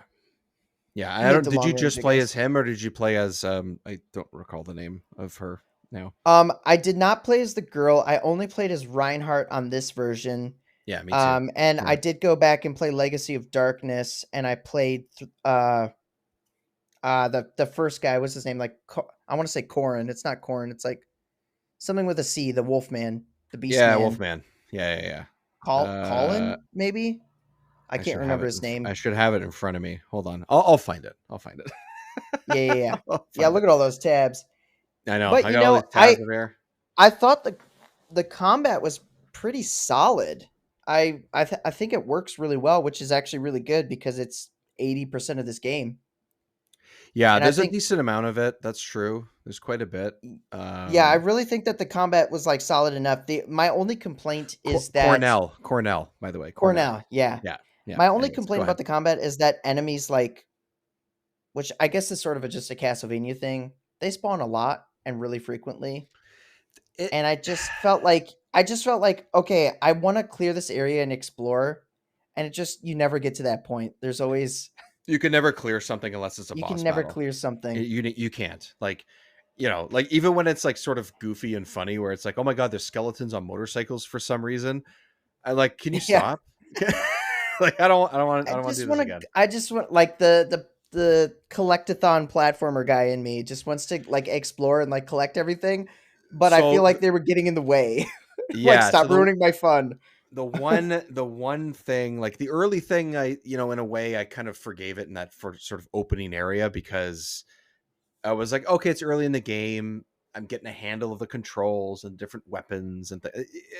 yeah. I mid don't. to Did long you range, just I play as guess. him, or did you play as I don't recall the name of her now. I did not play as the girl. I only played as Reinhardt on this version. Yeah, me too. And I Yeah, did go back and play Legacy of Darkness, and I played the first guy. What's his name? Like, I want to say Corin. It's not Corin. It's like something with a C. The Wolfman, the yeah, Beastman. Wolfman. Yeah, yeah, yeah. Colin, maybe. I I can't should have remember it. his name. I should have it in front of me. Hold on. I'll find it. I'll find it. Yeah, yeah, yeah. I'll Yeah, find look it. at all those tabs. I know. But I got all these tabs over here. I thought the combat was pretty solid. I think it works really well, which is actually really good because it's 80% of this game. Yeah, And I there's a think decent amount of it. That's true. There's quite a bit. yeah, I Um, really think that the combat was, like, solid enough. My only complaint is that Cornell, by the way, Cornell. Cornell, yeah. Yeah, yeah. My only Anyways, go complaint about ahead. the combat is that enemies, like, which I guess is sort of just a Castlevania thing, they spawn a lot and really frequently. It And I just felt like, okay, I want to clear this area and explore, and it just, you never get to that point. There's always, You can never clear something unless it's a you can boss never battle. clear something. You can't. Like, like even when it's like sort of goofy and funny, where it's like, oh my god, there's skeletons on motorcycles for some reason. I like, can you Yeah. stop? Like, I don't want to do this again. I just want, like, the collectathon platformer guy in me just wants to, like, explore and, like, collect everything, but I So feel like they were getting in the way. Like, yeah, so stop ruining my fun. the one thing, like the early thing, I in a way I kind of forgave it in that for sort of opening area, because I was like, okay, it's early in the game. I'm getting a handle of the controls and different weapons and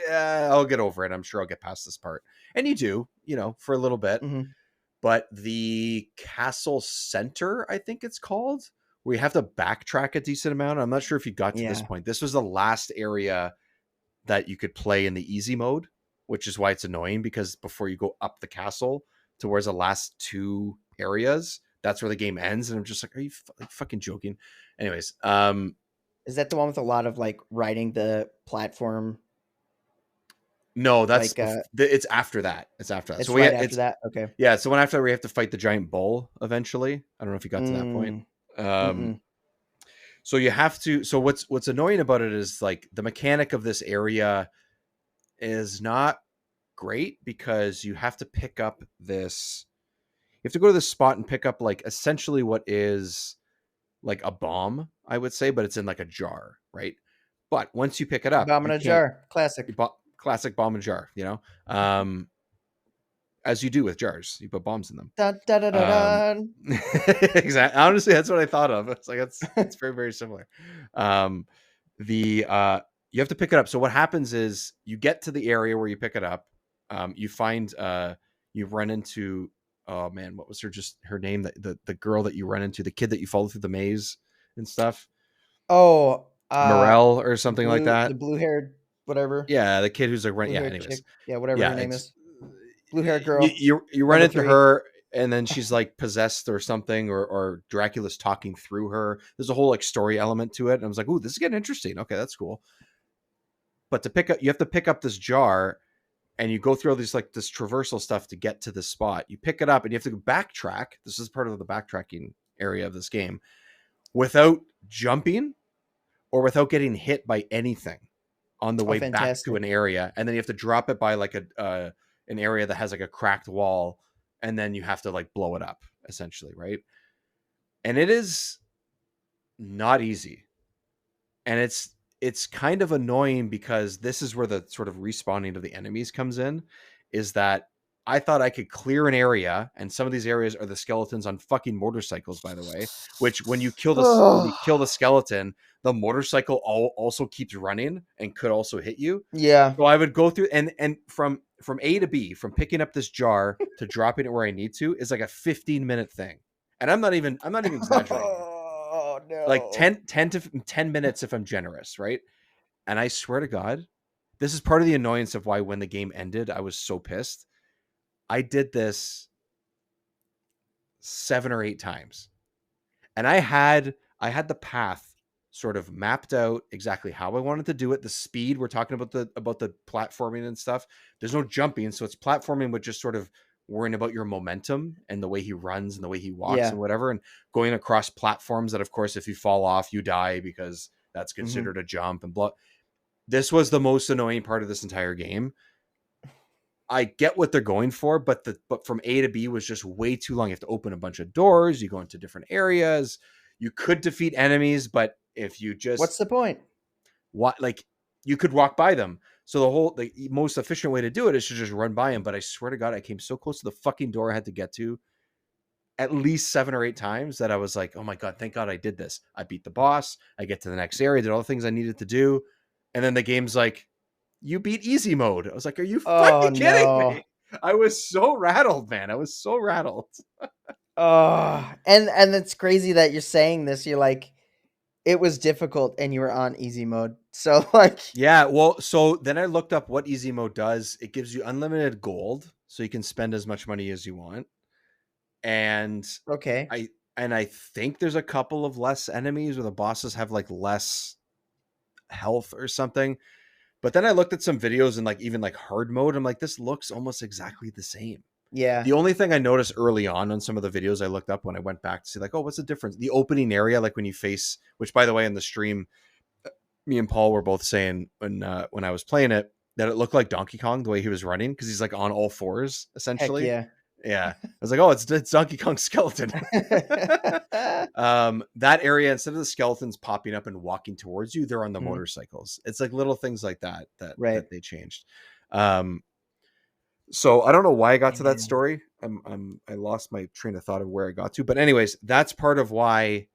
yeah, I'll get over it. I'm sure I'll get past this part. And you do, for a little bit. Mhm. But the castle center, I think it's called, where you have to backtrack a decent amount. I'm not sure if you got to this Yeah. point. This was the last area that you could play in the easy mode, which is why it's annoying, because before you go up the castle towards the last two areas, that's where the game ends. And I'm just like, are you fucking joking? Anyways, Is that the one with a lot of, like, riding the platform? no, Like, it's after that. It's after that. So it's right after it's that? Okay. yeah. So when after we have to fight the giant bull eventually. I don't know if you got to that point. Mm. Um, Mm-mm. so you have to. So what's annoying about it is like the mechanic of this area is not great, because you have to pick up this. You have to go to this spot and pick up like essentially what is like a bomb, I would say, but it's in like a jar, right? But once you pick it up, Bomb in you a can't. jar. Classic. classic bomb and jar, as you do with jars, you put bombs in them. Dun, dun, dun, dun, Um, dun. exactly. Honestly, that's what I thought of. It's like it's very very similar. Um, the You have to pick it up. So what happens is you get to the area where you pick it up. You find you run into, oh man, what was her name? The girl that you run into, the kid that you follow through the maze and stuff. Oh, Morel or something like the that. blue haired whatever, Yeah, the kid who's like run. blue Yeah. haired chick. Anyways, Yeah, whatever yeah. her name is. Blue haired You, girl. you run Number into 3. her, and then she's like possessed or something, or Dracula's talking through her. There's a whole like story element to it, and I was like, "Ooh, this is getting interesting." Okay, that's cool. But you have to pick up this jar, and you go through all these like this traversal stuff to get to this spot. You pick it up, and you have to go backtrack. This is part of the backtracking area of this game, without jumping or without getting hit by anything on the Oh, way back to an fantastic. area, and then you have to drop it by like an area that has like a cracked wall, and then you have to like blow it up essentially, right? And it is not easy, and it's kind of annoying because this is where the sort of respawning of the enemies comes in, is that I thought I could clear an area, and some of these areas are the skeletons on fucking motorcycles, by the way, which when you kill the skeleton, the motorcycle also keeps running and could also hit you. Yeah. So I would go through, and from A to B, from picking up this jar to dropping it where I need to, is like a 15-minute thing. And I'm not even exaggerating. Oh Like no. 10 minutes if I'm generous, right? And I swear to God, this is part of the annoyance of why when the game ended, I was so pissed. I did this 7 or 8 times. And I had the path sort of mapped out exactly how I wanted to do it. The speed, we're talking about the platforming and stuff. There's no jumping, so it's platforming with just sort of worrying about your momentum and the way he runs and the way he walks Yeah. and whatever, and going across platforms that, of course, if you fall off, you die because that's Hmm. considered a jump and blah. This was the most annoying part of this entire game. I get what they're going for, but from A to B was just way too long. You have to open a bunch of doors. You go into different areas. You could defeat enemies, but if you What's just the point? what like you could walk by them. So the most efficient way to do it is to just run by them. But I swear to God, I came so close to the fucking door I had to get to at least 7 or 8 times that I was like, oh my God, thank God I did this. I beat the boss. I get to the next area, did all the things I needed to do. And then the game's like, you beat easy mode. I was like, are you Oh fucking kidding no. me? I was so rattled, man. I was so rattled. Oh, and it's crazy that you're saying this. You're like, it was difficult, and you were on easy mode. So like, Yeah, well, so then I looked up what easy mode does. It gives you unlimited gold, so you can spend as much money as you want. And okay, I I think there's a couple of less enemies, or the bosses have like less health or something. But then I looked at some videos and like even like hard mode. I'm like, this looks almost exactly the same. yeah, The only thing I noticed early on some of the videos I looked up when I went back to see like, oh, what's the difference? The opening area, like when you face, which by the way, in the stream, me and Paul were both saying when I was playing it that it looked like Donkey Kong the way he was running because he's like on all fours heck essentially. yeah. Yeah, I was like, oh, it's Donkey Kong skeleton. That area, instead of the skeletons popping up and walking towards you, they're on the Mhm. motorcycles. It's like little things like that Right. that they changed. Um, so I don't know why I got to that Man. story. I lost my train of thought of where I got to, but anyways, that's part of why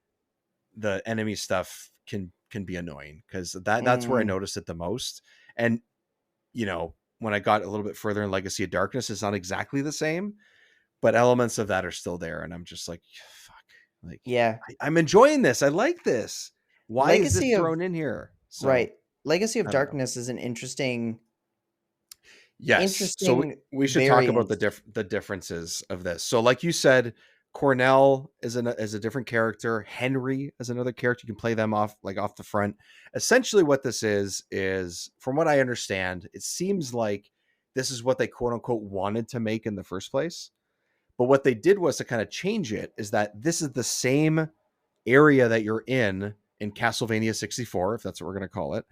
the enemy stuff can be annoying because that's where I Mm, noticed it the most. And when I got a little bit further in Legacy of Darkness, it's not exactly the same, but elements of that are still there, and I'm just like, fuck, like yeah. I'm enjoying this. I like this. Why is this Legacy of thrown in here? So right. Legacy of I don't know. Darkness is an Yes. So interesting we should talk about variance. the differences of this. So like you said, Cornell is a different character. Henry is another character. You can play them off the front. Essentially what this is from what I understand, it seems like this is what they quote unquote wanted to make in the first place. But what they did was to kind of change it is that this is the same area that you're in Castlevania 64, if that's what we're going to call it,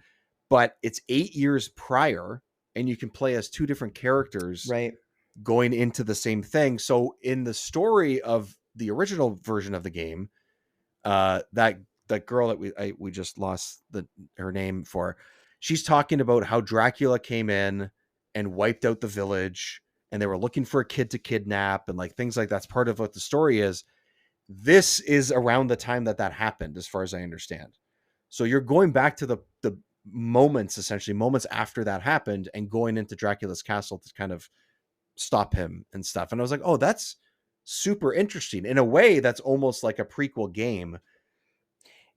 but it's 8 years prior, and you can play as two different characters Right. going into the same thing. So in the story of the original version of the game, that girl that we just lost her name for, she's talking about how Dracula came in and wiped out the village, and they were looking for a kid to kidnap, and like things like that's part of what the story is. This is around the time that that happened, as far as I understand. So you're going back to the moments, essentially moments after that happened, and going into Dracula's castle to kind of stop him and stuff. And I was like, oh, that's super interesting. In a way, that's almost like a prequel game.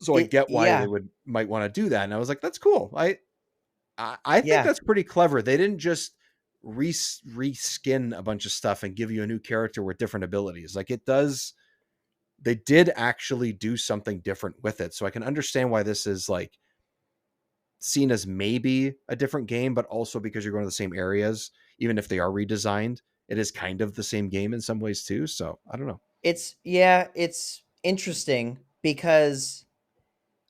So I get why they Yeah, would might want to do that. And I was like, that's cool. I think yeah. that's pretty clever. They didn't just reskin a bunch of stuff and give you a new character with different abilities. Like it does, they did actually do something different with it. So I can understand why this is like seen as maybe a different game, but also because you're going to the same areas, even if they are redesigned, it is kind of the same game in some ways too. So I don't know. It's interesting because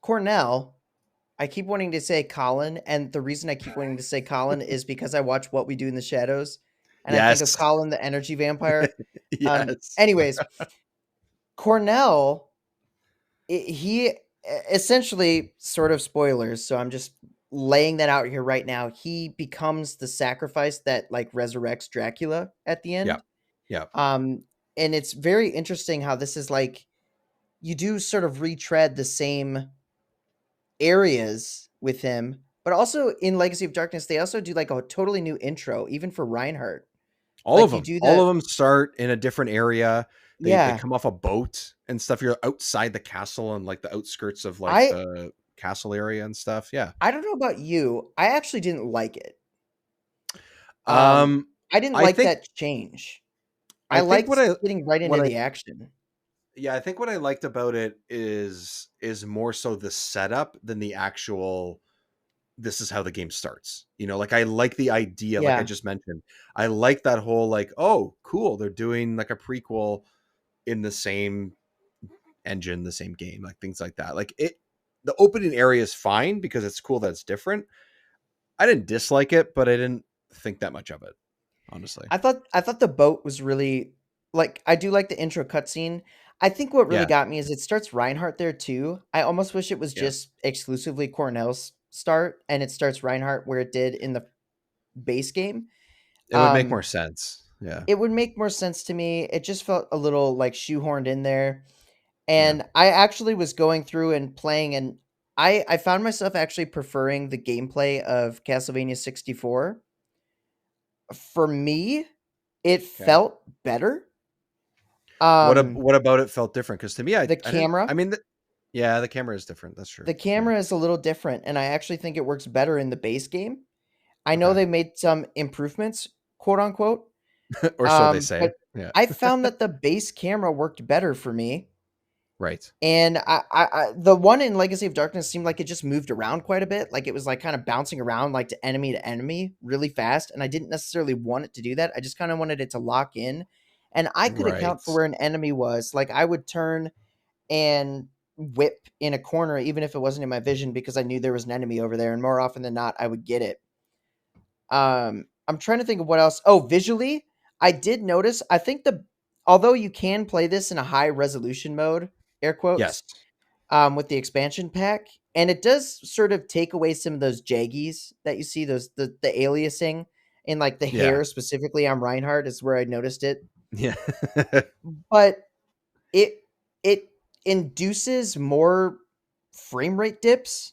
Cornell, I keep wanting to say Colin, and the reason I keep wanting to say Colin is because I watch What We Do in the Shadows, and I think of Yes. Colin the energy vampire. Yes. Anyways, Cornell, he essentially, sort of spoilers, so I'm just laying that out here right now. He becomes the sacrifice that like resurrects Dracula at the Yeah. end. Yeah. Um, and it's very interesting how this is like you do sort of retread the same areas with him, but also in Legacy of Darkness, they also do like a totally new intro, even for Reinhardt. All of Like you them. do All the of them start in a different area. They yeah. come off a boat and stuff. You're outside the castle and like the outskirts of like I the castle area and stuff. Yeah. I don't know about you. I actually didn't like it. Um, Um I didn't I like think that change. I I think liked getting right what into I the action. yeah, I think what I liked about it is more so the setup than the actual this is how the game starts. You know, like I like the idea, like I Yeah. just mentioned. I like that whole like, oh, cool, they're doing like a prequel in the same engine, the same game, like things like that. Like it the opening area is fine because it's cool that it's different. I didn't dislike it, but I didn't think that much of it, honestly. I thought the boat was really like I do like the intro cutscene. I think what really Yeah. got me is it starts Reinhardt there too. I almost wish it was Yeah. just exclusively Cornell's start and it starts Reinhardt where it did in the base game. It would make Um, more sense. Yeah. it would make more sense to me. It just felt a little like shoehorned in there. Yeah. And I actually was going through and playing, and I found myself actually preferring the gameplay of Castlevania 64. For me, it Okay. felt better. Um, What about it felt different? Because to me, the I didn't. I camera, mean, yeah, the camera is different. That's true. the Yeah. camera is a little different, and I actually think it works better in the base game. I know Okay. they made some improvements, quote unquote. Or so they say. But Yeah. I found that the base camera worked better for me. Right. And the one in Legacy of Darkness seemed like it just moved around quite a bit. Like it was like kind of bouncing around like to enemy really fast. And I didn't necessarily want it to do that. I just kind of wanted it to lock in. And I could account for Right. where an enemy was. Like I would turn and whip in a corner, even if it wasn't in my vision, because I knew there was an enemy over there. And more often than not, I would get it. I'm trying to think of what else. Oh, visually, I did notice. I think although you can play this in a high resolution mode, air Yes. quotes, with the expansion pack, and it does sort of take away some of those jaggies that you see, those the aliasing in like the Yeah. hair specifically on Reinhardt is where I noticed it. Yeah. But it it induces more frame rate dips,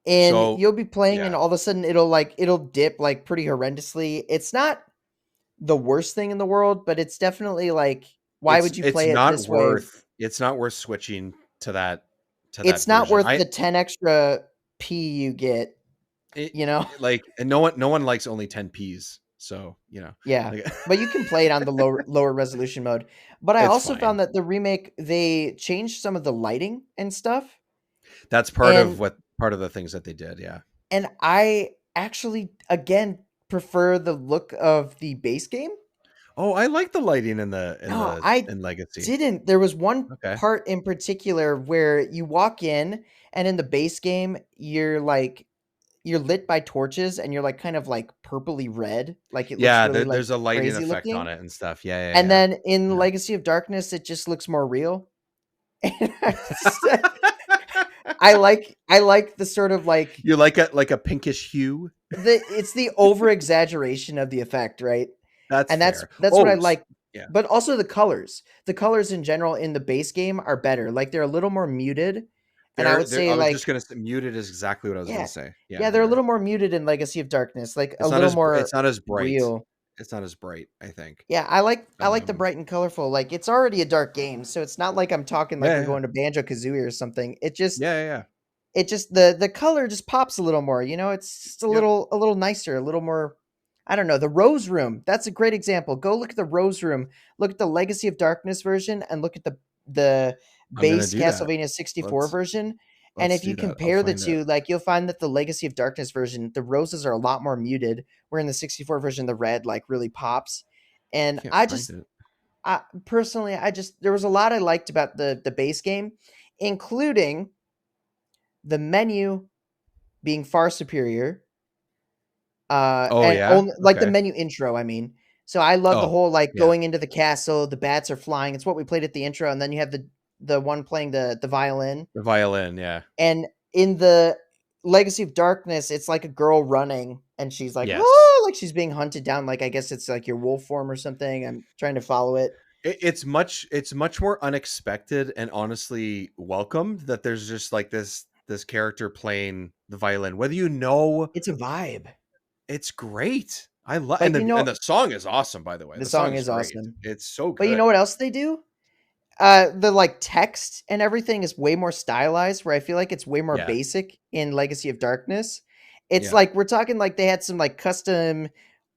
and So you'll be playing and yeah, all of a sudden it'll dip like pretty horrendously. It's not the worst thing in the world, but it's definitely like, why would you play it this way? it's not worth switching to that It's not version. worth the 10 extra P you get, It, you know? like and no one likes only 10 Ps. So, you know, Yeah. like But you can play it on the lower resolution mode. But I it's also fine. found that the remake, they changed some of the lighting and stuff. That's And part of the things that they did, yeah. I actually again prefer the look of the base game. Oh, I like the lighting No, I in Legacy. didn't. There was one Okay. part in particular where you walk in and in the base game, you're lit by torches and you're like kind of like purpley red, like it looks Yeah, really like there's a lighting crazy effect on looking. it and stuff. Yeah, And yeah, then in yeah. Legacy of Darkness, it just looks more real. And I just, Yeah. I like the sort of like You like a pinkish hue? it's the over exaggeration of the effect, right? That's And that's fair. that's what I Oh, like. yeah. But also the colors. The colors in general in the base game are better. Like they're a little more muted. And I would They're say I was just like gonna say muted is exactly what I was gonna yeah. say. Yeah, Yeah, they they're a are. little more muted in Legacy of Darkness, like a It's not little as more it's not as bright. real. It's not as bright, I think. Yeah, I like the Um, bright and colorful. Like it's already a dark game, so it's not like I'm talking like yeah, we're yeah. going to Banjo Kazooie or something. Yeah, yeah, yeah. It just the color just pops a little more, it's just a Yep. little nicer, a little more. I don't know. The Rose Room, that's a great example. Go look at the Rose Room, look at the Legacy of Darkness version, and look at the I'm gonna base do that. Castlevania 64 Let's version. And let's if you do that. I'll compare the find it. two, like you'll find that the Legacy of Darkness version, the roses are a lot more muted, where in the 64 version the red like really pops. And Can't find it. personally, I just there was a lot I liked about the base game, including the menu being far superior. Oh And yeah? only like the Okay. menu intro, I mean. So I love the Oh, whole like yeah. going into the castle, the bats are flying. It's what we played at the intro, and then you have the one playing the violin. The violin, yeah. And in the Legacy of Darkness, it's like a girl running, and she's like, Yes. oh, like she's being hunted down. Like I guess it's like your wolf form or something. I'm trying to follow it. It's much more unexpected and honestly welcomed that there's just like this character playing the violin. Whether you know It's a vibe. it's great. I love But and the song is awesome, by the way. the The song song is is great. awesome. It's so But you know good. what else they do? The like text and everything is way more stylized, where I feel like it's way more Yeah. basic in Legacy of Darkness. It's Yeah. like we're talking like they had some like custom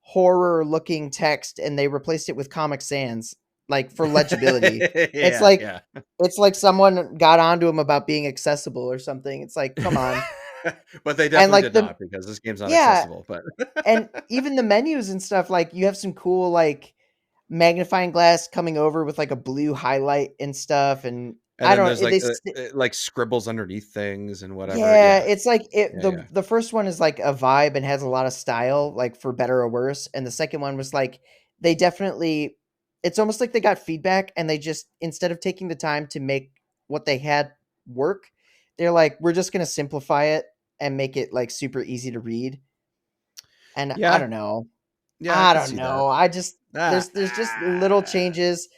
horror looking text and they replaced it with Comic Sans, like for legibility. It's Yeah, like yeah. it's like someone got onto him about being accessible or something. It's like, come on. But they And definitely like did the not because this game's not yeah, accessible, but and even the menus and stuff, like you have some cool like magnifying glass coming over with like a blue highlight and stuff, and and I then don't there's like they like scribbles underneath things and whatever. yeah, Yeah. it's like it Yeah, the yeah. the first one is like a vibe and has a lot of style, like for better or worse, and the second one was like they definitely it's almost like they got feedback and they just instead of taking the time to make what they had work, they're like, we're just gonna simplify it and make it like super easy to read. And I Yeah. don't know. Yeah, I I can don't see that. know. I just Ah, there's just little changes.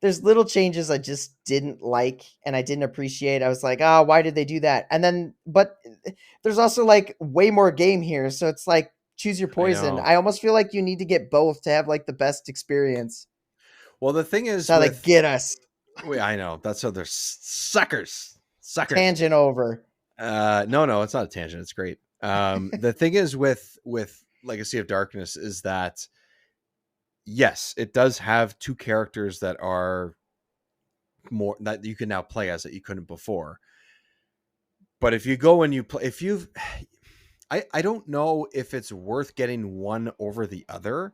There's little changes I just didn't like and I didn't appreciate. I was like, "Oh, why did they do that?" And then but there's also like way more game here, so it's like choose your I poison. know. I almost feel like you need to get both to have like the best experience. Well, the thing That's is how they with get us. I know that's how they're suckers, suckers. Tangent over. No, no, it's not a tangent. It's great. The thing is with Legacy of Darkness is that yes, it does have two characters that are more that you can now play as that you couldn't before. But if you go and you play, if you've, I don't know if it's worth getting one over the other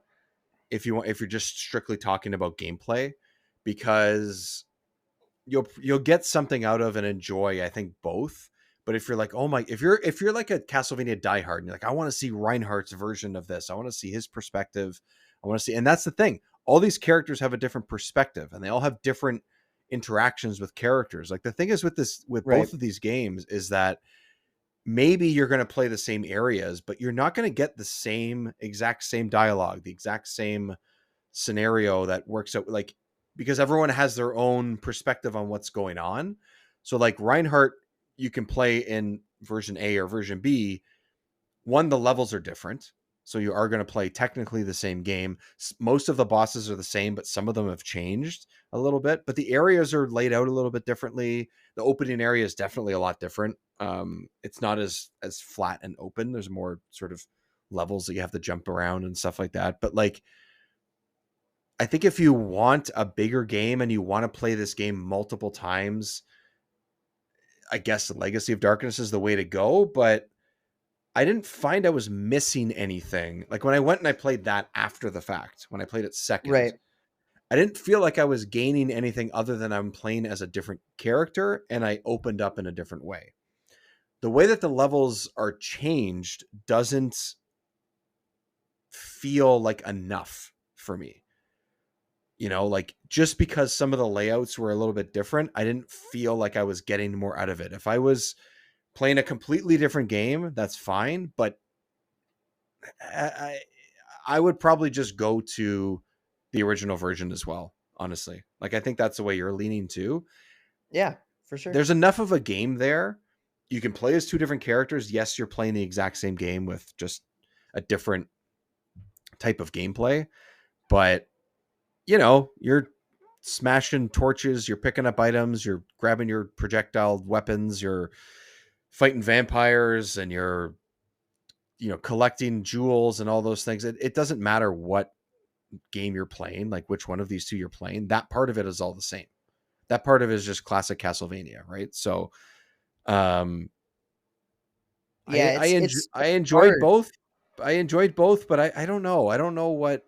if you want if you're just strictly talking about gameplay because you'll get something out of and enjoy I think both. But if you're like, oh my, if you're like a Castlevania diehard and you're like, I want to see Reinhardt's version of this, I want to see his perspective, I want to see, and that's the thing, all these characters have a different perspective and they all have different interactions with characters. Like the thing is with this with Right. both of these games is that maybe you're going to play the same areas, but you're not going to get the same exact same dialogue, the exact same scenario that works out like because everyone has their own perspective on what's going on. So like Reinhardt, you can play in version A or version B. One, the levels are different. So you are going to play technically the same game. Most of the bosses are the same, but some of them have changed a little bit. But the areas are laid out a little bit differently. The opening area is definitely a lot different. It's not as flat and open. There's more sort of levels that you have to jump around and stuff like that. But like I think if you want a bigger game and you want to play this game multiple times, I guess the Legacy of Darkness is the way to go. But I didn't find I was missing anything. Like when I went and I played that after the fact, when I played it second, Right. I didn't feel like I was gaining anything other than I'm playing as a different character and I opened up in a different way. The way that the levels are changed doesn't feel like enough for me. Like just because some of the layouts were a little bit different, I didn't feel like I was getting more out of it. If I was playing a completely different game, that's fine. But I, I would probably just go to the original version as well. Honestly, like I think that's the way you're leaning to. Yeah, for sure. There's enough of a game there. You can play as two different characters. Yes, you're playing the exact same game with just a different type of gameplay, but you're smashing torches, you're picking up items, you're grabbing your projectile weapons, you're fighting vampires, and you're collecting jewels and all those things. It doesn't matter what game you're playing, like which one of these two you're playing. That part of it is all the same. That part of it is just classic Castlevania, right? So, um, Yeah, I it's enjoyed hard. both. I enjoyed both, but I don't know. I don't know what.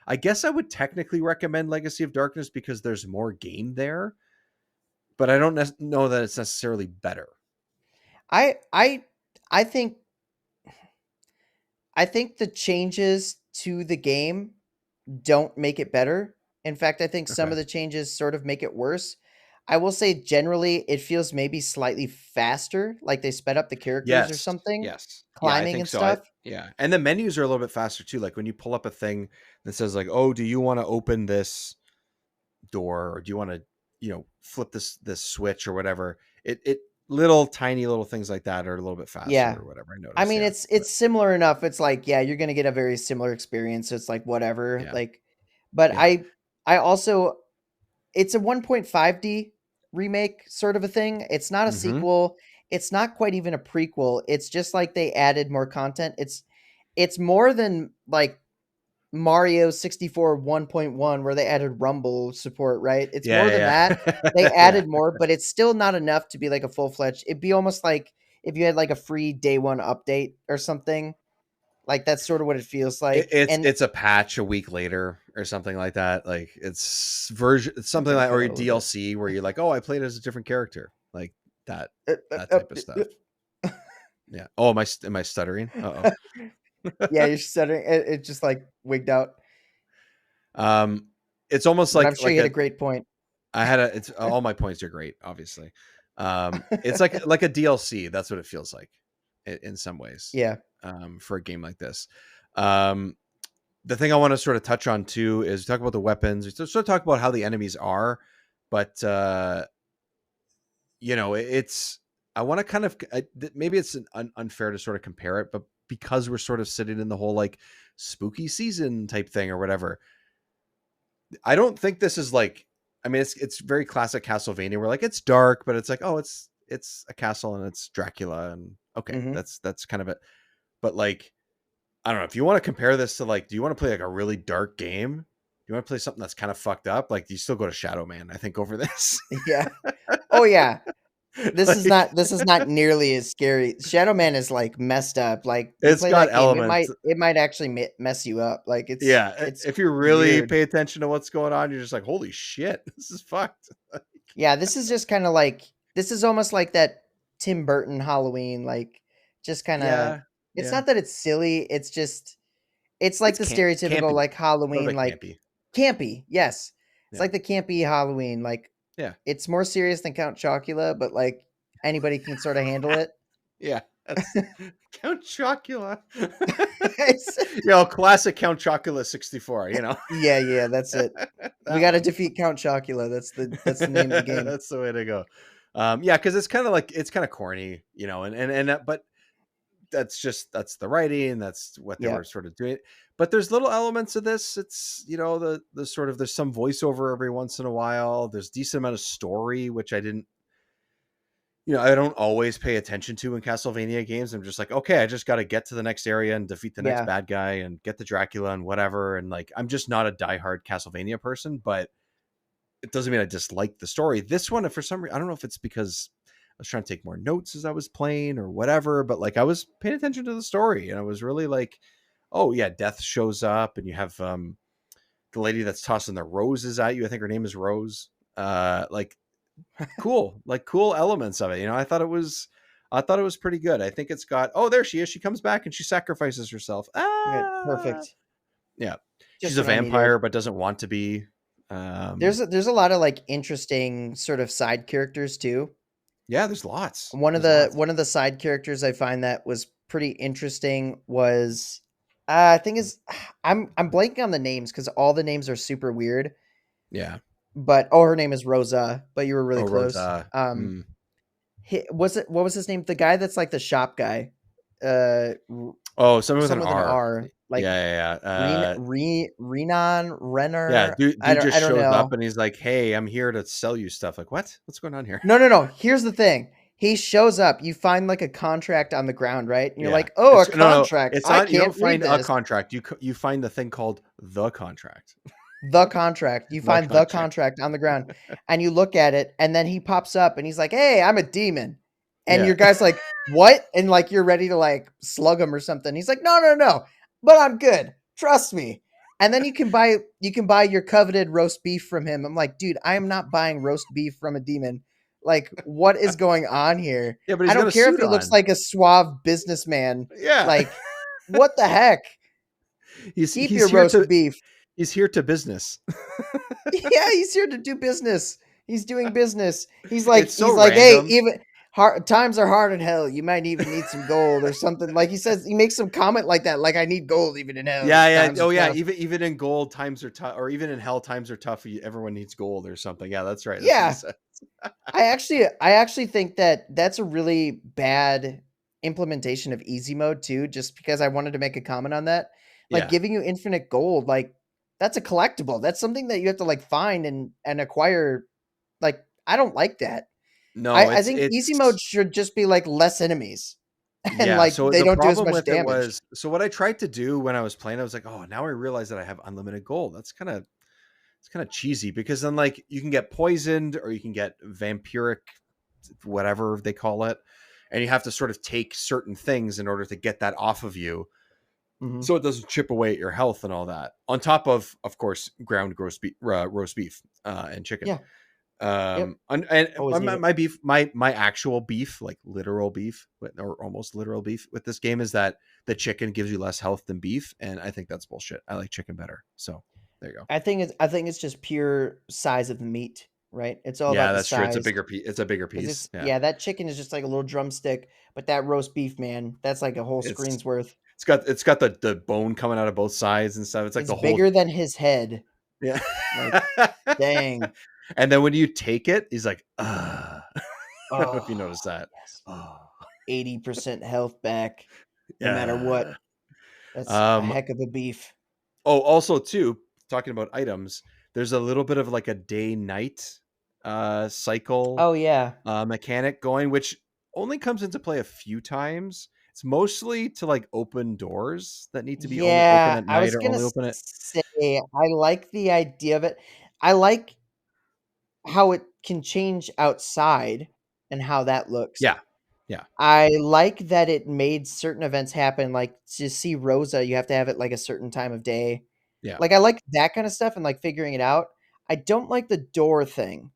I guess I would technically recommend Legacy of Darkness because there's more game there, but I don't know that it's necessarily better. I I I think I think the changes to the game don't make it better. In fact, I think some Okay. of the changes sort of make it worse. I will say generally it feels maybe slightly faster, like they sped up the characters or Yes. something, Yes. Yeah, I climbing think and so. stuff. And the menus are a little bit faster too. Like when you pull up a thing that says like, "Oh, do you want to open this door or do you want to, flip this switch or whatever?" It little tiny little things like that are a little bit faster Yeah. or whatever. I I noticed. mean, Yeah. But it's similar enough. It's like, yeah, you're gonna get a very similar experience. So it's like whatever. yeah. Like, but Yeah. I also it's a 1.5D remake sort of a thing. It's not a Mhm. sequel. It's not quite even a prequel. It's just like they added more content. It's more than like Mario 64 1.1 where they added Rumble support, right? It's more than Yeah, that. They yeah. Yeah. added more, but it's still not enough to be like a full-fledged. It'd be almost like if you had like a free day one update or something. Like that's sort of what it feels It, like. it's And it's a patch a week later or something like that. Like it's I'm something gonna like cut or a out a little bit. DLC where you're like, "Oh, I played as a different character." Like that Uh, that uh, type of uh, stuff. Yeah. Oh, am I stuttering? Uh-oh. yeah, you're stuttering. It just like wigged out, Um, it's almost but I'm sure like you hit a a great point. I had a it's all my points are great, obviously. It's like a DLC. That's what it feels like in some ways. Yeah, For a game like this. Um, the thing I want to sort of touch on too is talk about the weapons. We sort of talk about how the enemies are, but it's I want to kind of maybe it's unfair to sort of compare it, but because we're sort of sitting in the whole like spooky season type thing or whatever, I don't think this is like. I mean, it's very classic Castlevania. Where like it's dark, but it's like oh, it's a castle and it's Dracula and okay, hmm that's kind of it. But like I don't know if you want to compare this to like, do you want to play like a really dark game? Do you want to play something that's kind of fucked up? Like, do you still go to Shadow Man? I think over this. yeah. Oh yeah, Like, this is not nearly as scary. Shadow Man is like messed up. Like you it's play got that game, elements. it might actually mess you up. Like Yeah, it's if you really weird. pay attention to what's going on, you're just like, holy shit, this is fucked. Yeah, this is just kind of like this is almost like that Tim Burton Halloween. Like just kind of. Yeah, It's yeah. not that it's silly. It's just it's like It's the stereotypical campy, like a little Halloween bit like campy. campy. Yes, it's Yeah, like the campy Halloween. Like yeah, it's more serious than Count Chocula, but like anybody can sort of handle it. yeah. That's Count Chocula. It's- Classic Count Chocula 64. yeah, yeah, that's it. We That got to one. defeat Count Chocula. That's the name of the game. That's the way to go. Yeah, because it's kind of like it's kind of corny, but that's the writing, that's what they Yeah, were sort of doing. But there's little elements of this. It's the sort of there's some voiceover every once in a while. There's decent amount of story, which I didn't. I don't always pay attention to in Castlevania games. I'm just like, okay, I just got to get to the next area and defeat the next yeah, bad guy and get the Dracula and whatever. And like, I'm just not a diehard Castlevania person, but it doesn't mean I dislike the story. This one, for some reason, I don't know if it's because I was trying to take more notes as I was playing or whatever, but like I was paying attention to the story and I was really like, oh yeah, Death shows up and you have the lady that's tossing the roses at you. I think her name is Rose. Like cool, like cool elements of it. I thought it was pretty good. I think it's got. Oh, there she is. She comes back and she sacrifices herself. yeah, Ah, perfect. yeah. She's Just a what I needed. vampire, but doesn't want to be. There's a lot of like interesting sort of side characters too. Yeah, there's lots. One of There's the lots. one of the side characters I find that was pretty interesting was I think is I'm blanking on the names because all the names are super weird. Yeah. But oh, her name is Rosa, but you were really Oh, close. Rosa. Hmm. Was it what was his name? The guy that's like the shop guy. Uh, Oh, something with an Some with an R. R, like Yeah, yeah, yeah. Renan Yeah, Renner. dude just I don't shows up know. and he's like, "Hey, I'm here to sell you stuff." Like, what? What's going on here? No, no, no. Here's the thing. He shows up. You find like a contract on the ground, right? And you're Yeah. like, oh, a It's no. contract. It's I not. You don't can't read find a this. contract. You find the thing called the contract. The contract. You The find the contract. contract on the ground and you look at it, and then he pops up and he's like, hey, I'm a demon. And Yeah. your guy's like, what? And like you're ready to like slug him or something. He's like, no, no, no, but I'm good. Trust me. And then you can buy your coveted roast beef from him. I'm like, dude, I am not buying roast beef from a demon. Like, what is going on here? Yeah, but I he's got don't a care if suit he looks on. like a suave businessman. Yeah. Like, what the heck? Keep He's your here roast to beef. business. Yeah, he's here to do business. He's doing business. It's so He's like, hey, random. even hard times are hard in hell. You might even need some gold or something. Like he says, he makes some comment like that. Like I need gold even in hell. Yeah, yeah. Times Oh, are yeah. tough. Even in gold times are tough, or even in hell times are tough. Everyone needs gold or something. Yeah, that's right. That's what he Yeah, said. I actually think that that's a really bad implementation of easy mode too. Just because I wanted to make a comment on that, like Yeah. giving you infinite gold, like that's a collectible. That's something that you have to like find and acquire. Like I don't like that. No, I think easy it's mode should just be like less enemies and yeah. like So they the don't do as problem much with it damage. was, so what I tried to do when I was playing, I was like, oh, now I realize that I have unlimited gold. It's kind of cheesy because then like you can get poisoned or you can get vampiric, whatever they call it, and you have to sort of take certain things in order to get that off of you, Mhm. so it doesn't chip away at your health and all that. On top of course, ground roast beef and chicken. Yeah. Yep. And Always need it. my beef, my actual beef, like literal beef, or almost literal beef with this game is that the chicken gives you less health than beef, and I think that's bullshit. I like chicken better. So there you go. I think it's just pure size of the meat, right? It's all Yeah, about the that's true. It's a size. bigger piece. It's a bigger Because piece. Yeah. that chicken is just like a little drumstick, but that roast beef, man, that's like a whole It's screen's worth. it's got the bone coming out of both sides and stuff. It's like It's the whole bigger than his head. yeah. Like, dang. And then when you take it, he's like, I don't know if you Oh, noticed that. yes. Oh, 80% health back no matter what. yeah. That's a Um. heck of a beef. Oh, also too, talking about items, there's a little bit of like a day night cycle Oh yeah. mechanic going, which only comes into play a few times. It's mostly to like open doors that need to be only open Yeah, at I night was or gonna only open at say I like the idea of it. I like how it can change outside and how that looks. yeah. Yeah. I like that it made certain events happen, like, to see Rosa, you have to have it, like, a certain time of day. Yeah. Like, I like that kinda stuff and, like, figuring it out. I don't like the door thing.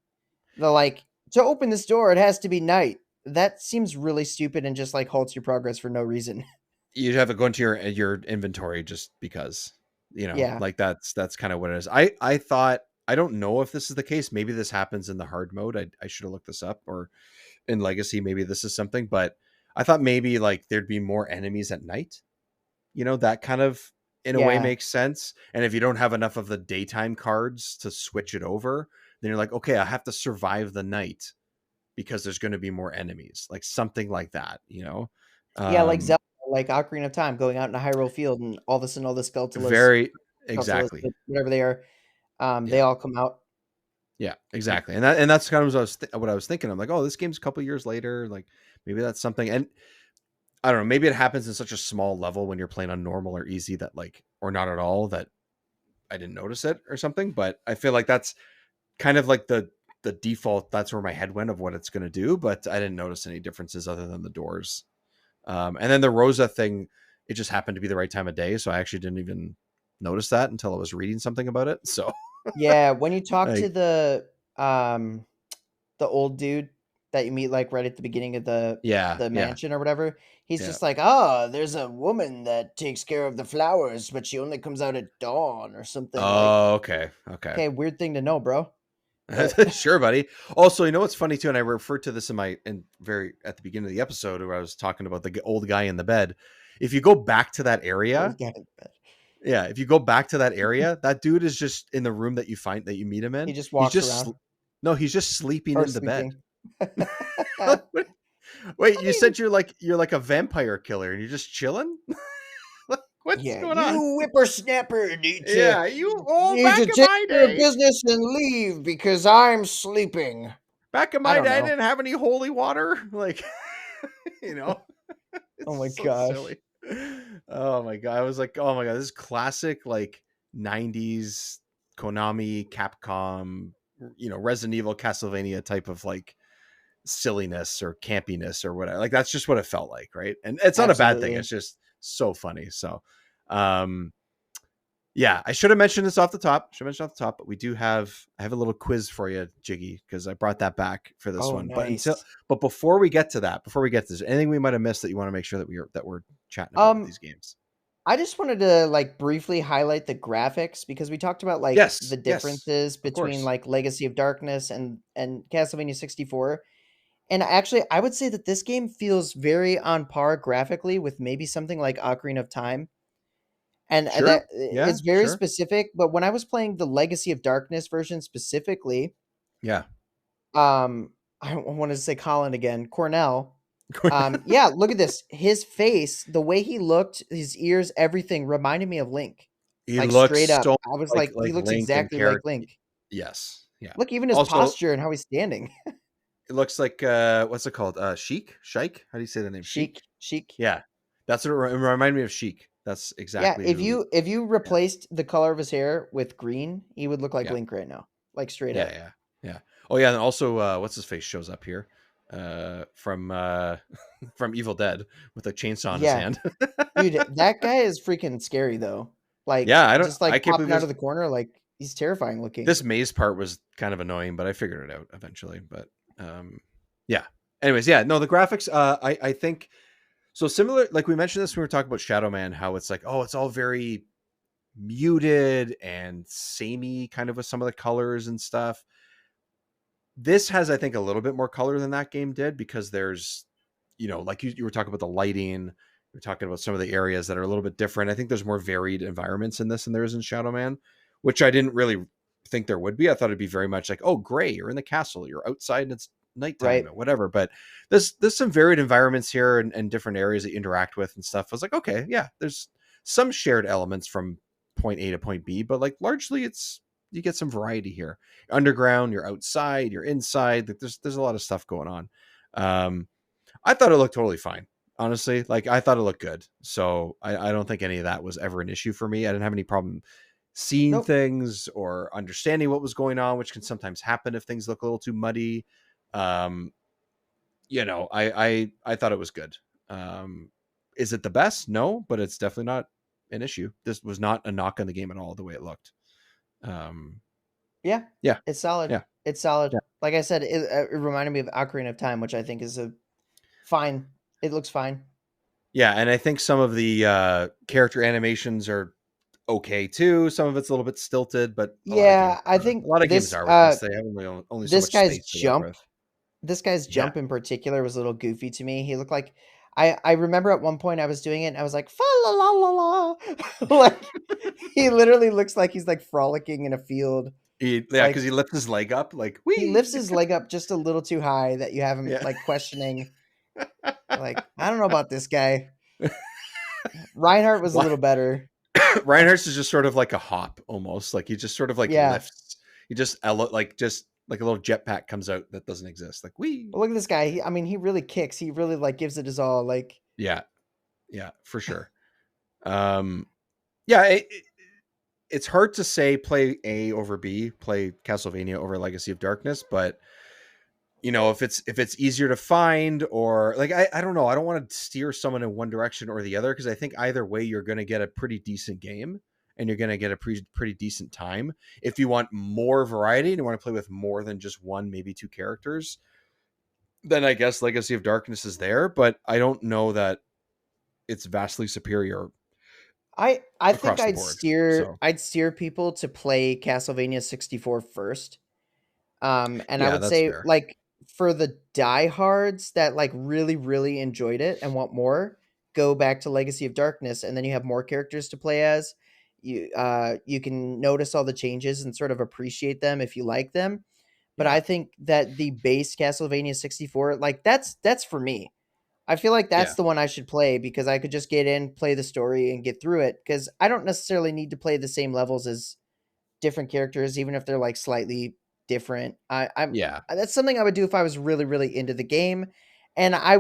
The, like, "To open this door, it has to be night." That seems really stupid and just, like, halts your progress for no reason. You'd have to go into your inventory just because, Yeah. like that's kind of what it is. I thought, I don't know if this is the case. Maybe this happens in the hard mode. I should have looked this up, or in legacy maybe this is something, but I thought maybe like there'd be more enemies at night. That kind of in a way Yeah. makes sense. And if you don't have enough of the daytime cards to switch it over, then you're like, okay, I have to survive the night because there's going to be more enemies, like something like that. Yeah, like um Zelda, like Ocarina of Time, going out in a Hyrule field, and all of a sudden all the very Skeletalas, exactly. whatever they are, they Yeah. all come out. Yeah, Like, exactly. And that's kind of what I was thinking. I'm like, oh, this game's a couple years later. Like maybe that's something. And I don't know. Maybe it happens in such a small level when you're playing on normal or easy that like, or not at all, that I didn't notice it or something. But I feel like that's kind of like the default. That's where my head went of what it's going to do. But I didn't notice any differences other than the doors. And then the Rosa thing, it just happened to be the right time of day, so I actually didn't even notice that until I was reading something about it. So yeah, when you talk to like, um, the old dude that you meet, like, right at the beginning of yeah, the yeah, mansion or whatever, he's yeah. just like, "Oh, there's a woman that takes care of the flowers, but she only comes out at dawn," or something like, Oh, okay, okay. "Okay, weird thing to know, bro." But Sure, buddy. Also, you know what's funny too, and I referred to this in my in very at the beginning of the episode where I was talking about the old guy in the bed. If you go back to that oh, area, get it. But yeah, if you go back to that area, that dude is just in the room that you find that you meet him he in. just He's walks just around no, he's just sleeping or in the bed. sleeping. I Wait, you mean, said you're like a vampire killer and you're just chilling? What's yeah, going on? you whippersnapper Yeah, you need back to in take my care of day. business and leave because I'm sleeping. Back in I my don't day, I know. didn't have any holy water. Like, you know, Oh it's my so silly. gosh. Oh my god. I was like, oh my god, this is classic like 90s Konami, Capcom, Resident Evil, Castlevania type of like silliness or campiness or whatever. Like that's just what it felt like, right? And it's not a bad thing. Absolutely. It's just so funny. So um yeah, I should have mentioned this off the top. Should have mentioned off the top, but I have a little quiz for you, Jiggy, because I brought that back for this Oh, one. nice. But before we get to that, before we get to this, anything we might have missed that you want to make sure that we're chatting about with Um, these games? I just wanted to like briefly highlight the graphics because we talked about like the Yes, yes, differences of between course. like Legacy of Darkness and Castlevania 64. And actually, I would say that this game feels very on par graphically with maybe something like Ocarina of Time. And Sure. that Yeah, it's very sure. specific, but when I was playing the Legacy of Darkness version specifically, Yeah. I want to say Colin again, Cornell. Yeah, look at this. His face, the way he looked, his ears, everything reminded me of Link. He Like looks straight up. so I was like like, he looks Link and exactly like character. Link. Yes. Yeah. Look, even his Also, posture and how he's standing. it looks like what's it called? Sheik? Shike? How do you say the name? Chic, Sheik? chic. Yeah. That's what it reminded me of Sheik. That's Yeah, exactly who he. if you Yeah. replaced the color of his hair with green, he would look like Yeah. Link right now. Like straight Yeah, up. yeah. Yeah. Oh yeah, and also what's his face shows up here. From from Evil Dead with a chainsaw in his Yeah. hand. Dude, that guy is freaking scary though. Like Yeah, just I like can't believe popping out of this the corner, like he's terrifying looking. this maze part was kind of annoying, but I figured it out eventually. But um yeah. Anyways, yeah, no, the graphics I think so similar like we mentioned this when we were talking about Shadow Man, how it's like, oh, it's all very muted and samey kind of with some of the colors and stuff. This has, I think, a little bit more color than that game did because there's, like you were talking about the lighting, we're talking about some of the areas that are a little bit different. I think there's more varied environments in this than there is in Shadow Man, which I didn't really think there would be. I thought it'd be very much like, oh, gray, you're in the castle, you're outside and it's nighttime Right. and whatever. But there's some varied environments here and different areas that you interact with and stuff. I was like, okay, yeah, there's some shared elements from point A to point B, but like largely it's you get some variety here. Underground, you're outside, you're inside. Like there's a lot of stuff going on. Um, I thought it looked totally fine. Honestly, like I thought it looked good. So I don't think any of that was ever an issue for me. I didn't have any problem seeing Nope. things or understanding what was going on, which can sometimes happen if things look a little too muddy. Um, I thought it was good. Is it the best? No, but it's definitely not an issue. This was not a knock on the game at all, the way it looked. Um, Yeah. yeah, It's solid. yeah, It's solid. yeah. Like I said, it reminded me of Ocarina of Time, which I think is a fine. It looks fine. Yeah, and I think some of the character animations are okay too. Some of it's a little bit stilted, but Yeah, I a think lot of games are with this. They have only so this much guy's space to work jump with. this guy's Yeah, jump in particular was a little goofy to me. He looked like I remember at one point I was doing it and I was like, fa la la la la. Like he literally looks like he's like frolicking in a field. because Like he lifts his leg up like he wee. lifts his leg up just a little too high that you have him Yeah, like questioning. Like, I don't know about this guy. Reinhardt was a little better. Reinhardt's is just sort of like a hop almost. Like he just sort of like Yeah. lifts. He just like a little jetpack comes out that doesn't exist. Like wee. But look at this guy. I mean, he really kicks. He really like gives it his all. Like, Yeah, yeah, for sure. Um, yeah, it's hard to say play A over B, play Castlevania over Legacy of Darkness, but if it's easier to find or like I don't know, I don't want to steer someone in one direction or the other because I think either way you're going to get a pretty decent game and you're going to get a pretty decent time. If you want more variety and you want to play with more than just one, maybe two characters, then I guess Legacy of Darkness is there, but I don't know that it's vastly superior I think across the board. So I'd steer people to play Castlevania 64 first. And I Yeah, would that's say, fair. like, for the diehards that like really, really enjoyed it and want more, go back to Legacy of Darkness, and then you have more characters to play as. You can notice all the changes and sort of appreciate them if you like them. But Yeah. I think that the base Castlevania 64, like that's for me. I feel like Yeah. that's the one I should play because I could just get in, play the story, and get through it. Because I don't necessarily need to play the same levels as different characters, even if they're like slightly different. I'm Yeah. That's something I would do if I was really, really into the game. And I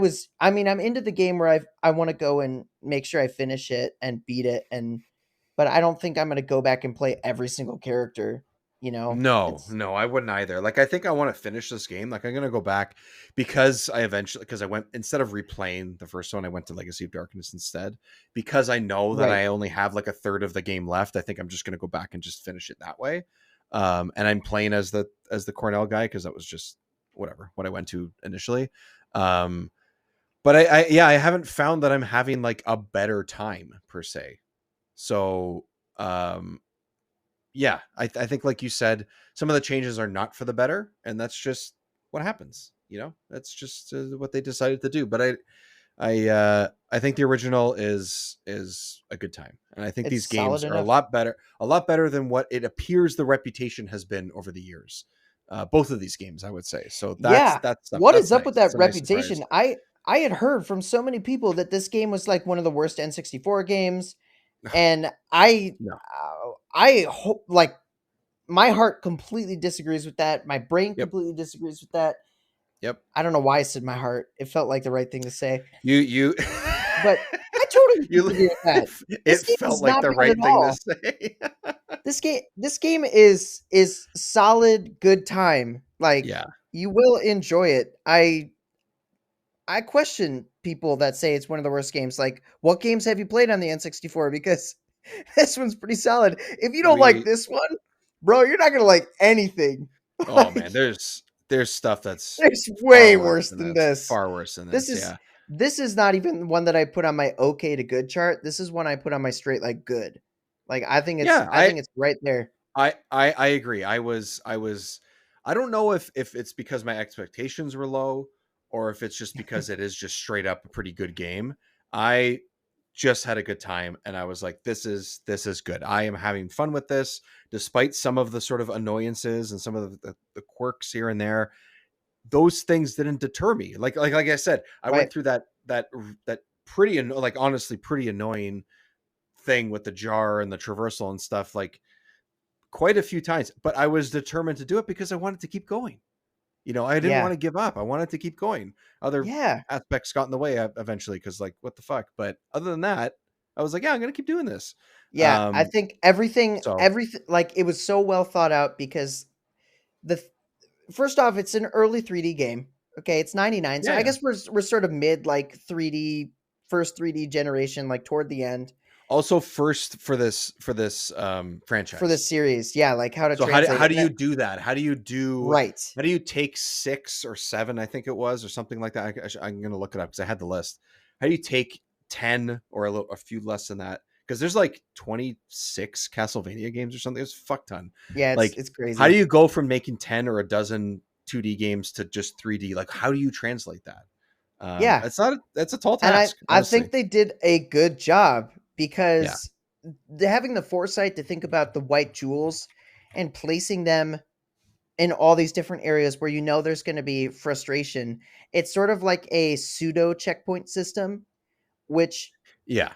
mean, I'm into the game where I want to go and make sure I finish it and beat it. But I don't think I'm going to go back and play every single character. You know, No, it's no, I wouldn't either. Like, I think I want to finish this game. Like, I'm gonna go back because I went, instead of replaying the first one, I went to Legacy of Darkness instead. Because I know that right. I only have like a third of the game left. I think I'm just gonna go back and just finish it that way. And I'm playing as the Cornell guy because that was just whatever what I went to initially. Um, but yeah, I haven't found that I'm having like a better time per se. So um yeah, I think like you said, some of the changes are not for the better, and that's just what happens. That's just what they decided to do. But I think the original is a good time, and I think It's these solid games are enough. a lot better than what it appears the reputation has been over the years. Both of these games, I would say. So Yeah. What is that's up with nice. It's that a nice surprise. reputation? I had heard from so many people that this game was like one of the worst N64 games, and No. I hope, like, my heart completely disagrees with that. My brain Yep. completely disagrees with that. Yep. I don't know why I said my heart. It felt like the right thing to say, You but I totally you disagree with that. This it game felt is like not the bad at right thing to all. say. This game is solid, good time. Like, Yeah. you will enjoy it. I question people that say it's one of the worst games. Like, what games have you played on the N64? Because this one's pretty solid. If you don't like We this one, bro, you're not gonna like anything. Oh man, Like, there's stuff that's there's far way worse worse than than this. this. Far worse than This this. is Yeah. this is not even one that I put on my okay to good chart. This is one I put on my straight like good. Like, Yeah, I think it's right there. I agree. I don't know if it's because my expectations were low or if it's just because it is just straight up a pretty good game. I just had a good time and I was like, this is good. I am having fun with this despite some of the sort of annoyances and some of the quirks here and there. Those things didn't deter me. Like I said, I went Right. through that pretty like honestly pretty annoying thing with the jar and the traversal and stuff like quite a few times, but I was determined to do it because I wanted to keep going. I didn't want Yeah. to give up. I wanted to keep going. Other Yeah. aspects got in the way eventually because like what the fuck. But other than that, I was like, yeah, I'm gonna keep doing this. Yeah. I think everything So everything like, it was so well thought out because the first off, it's an early 3D game. Okay, it's 99. So yeah, I yeah. guess we're sort of mid like 3D, first 3D generation, like toward the end Also first for this for franchise. this series. Yeah, like how to So how do, translate how it. do you do that? Right. How do you take 6 or 7? I think it was or something like that. I'm gonna look it up because I had the list. How do you take 10 or a few less than that? Because there's like 26 Castlevania games or something. It's a fuck ton. Yeah, Like, it's how do crazy. you go from making 10 or a dozen 2D games to just 3D? Like, how do you translate that? Yeah. It's not. That's a tall And task, I honestly. think they did a good job Yeah, because having the foresight to think about the white jewels and placing them in all these different areas where you know there's going to be frustration. It's sort of like a pseudo checkpoint system, which yeah,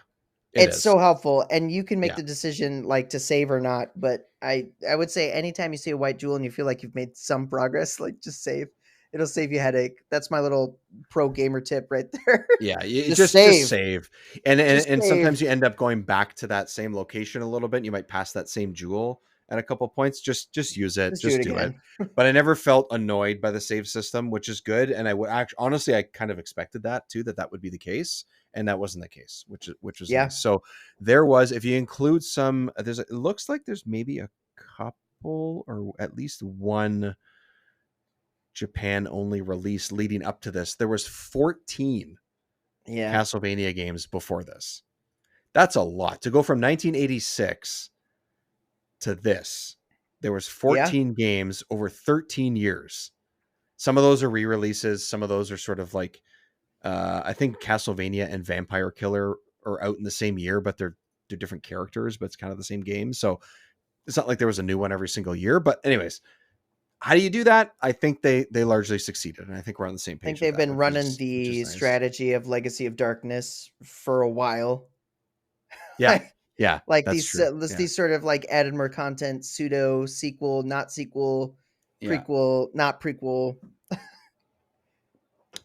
it it's is. so helpful, and you can make Yeah, the decision like to save or not. But I would say anytime you see a white jewel and you feel like you've made some progress, like, just save. It'll save you headache. That's my little pro gamer tip right there. yeah, you Just just save. save, and, and Just and save. sometimes you end up going back to that same location a little bit. You might pass that same jewel at a couple points. Just use it, Just do it just do it. again. But I never felt annoyed by the save system, which is good. And I would actually, honestly, I kind of expected that too, that would be the case, and that wasn't the case, which was Yeah. nice. So there was, if you include some, it looks like there's maybe a couple or at least one Japan only release leading up to this. There was 14 Yeah. Castlevania games before this. That's a lot to go from 1986 to this. There was Yeah. 14 games over 13 years. Some of those are re-releases. Some of those are sort of like, I think Castlevania and Vampire Killer are out in the same year, but they're different characters, but it's kind of the same game. So it's not like there was a new one every single year. But anyways, how do you do that? I think they largely succeeded, and I think we're on the same I think page with they've that, been running which is the nice. strategy of Legacy of Darkness for a while. Yeah, like yeah, like that's true. Yeah, these sort of like added more content, pseudo sequel, not sequel, yeah. prequel, not prequel,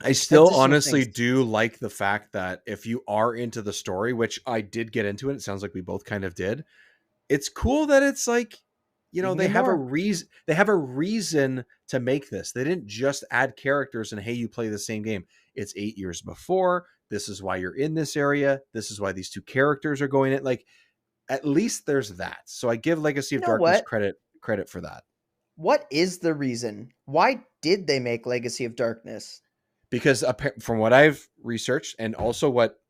I still additional honestly things. do like the fact that if you are into the story, which I did get into it sounds like we both kind of did, it's cool that it's like, You can they get have a more. reason. They have a reason to make this. They didn't just add characters and hey, you play the same game. It's 8 years before. This is why you're in this area. This is why these two characters are going in. Like, at least there's that. So I give Legacy You of know Darkness what? credit for that. What is the reason? Why did they make Legacy of Darkness? Because from what I've researched and also what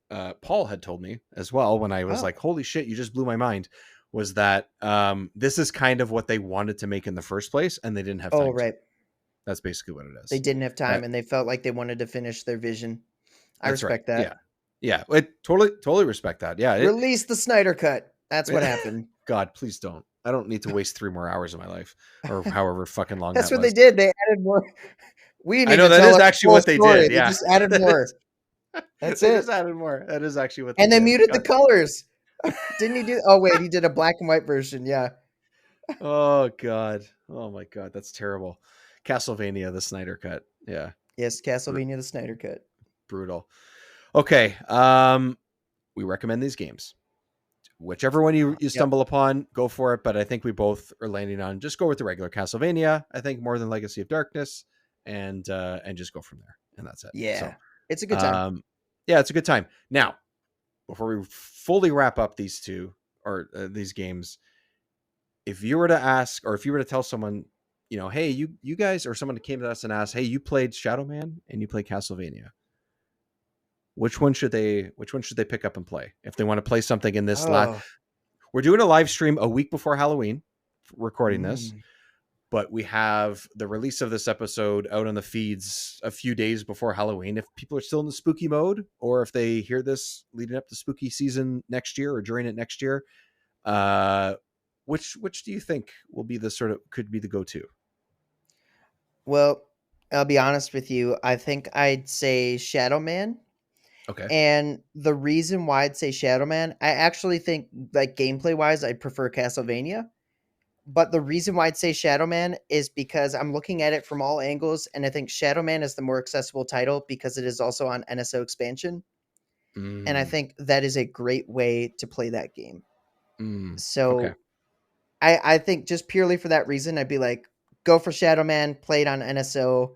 Paul had told me as well, when I was Oh. like, "Holy shit, you just blew my mind," was that this is kind of what they wanted to make in the first place, and they didn't have Oh, time to. right. That's basically what it They is. didn't have time That and they felt like they wanted to finish their vision. I that's right. respect that. Yeah, yeah. I totally respect that. Yeah. Release the Snyder cut. That's what happened. God, please don't. I don't need to waste 3 more hours of my life or however fucking long That's that what they was. did. They added more. We I need know to that tell is our actually full what they story. did. They Yeah, just added that more. is. That's They it. just added more. That is actually what they And they did. muted the God. colors. Didn't he do? Oh wait, he did a black and white version. Yeah. Oh God. Oh my God. That's terrible. Castlevania, the Snyder cut. Yeah. Yes, Br- Castlevania the Snyder cut. brutal. Okay. We recommend these games. Whichever one you Yep. stumble upon, go for it. But I think we both are landing on just go with the regular Castlevania. I think more than Legacy of Darkness, and just go from there. And that's it. So, Yeah. It's a good time. um, yeah, it's a good time. Now, before we fully wrap up these two or these games, if you were to ask or if you were to tell someone, hey, you guys, or someone came to us and asked, hey, you played Shadow Man and you played Castlevania, which one should they pick up and play if they want to play something in this last. Oh. We're doing a live stream a week before Halloween, recording this, Mm. but we have the release of this episode out on the feeds a few days before Halloween. If people are still in the spooky mode, or if they hear this leading up to spooky season next year or during it next year, uh, which do you think will be the sort of could be the go-to? Well, I'll be honest with you. I think I'd say Shadow Man. Okay. And the reason why I'd say Shadow Man, I actually think like gameplay wise, I prefer Castlevania. But the reason why I'd say Shadow Man is because I'm looking at it from all angles, and I think Shadow Man is the more accessible title because it is also on NSO expansion. And I Mm, think that is a great way to play that game. okay. So I think just purely for that reason, I'd be like, go for Shadow Man, play it on NSO.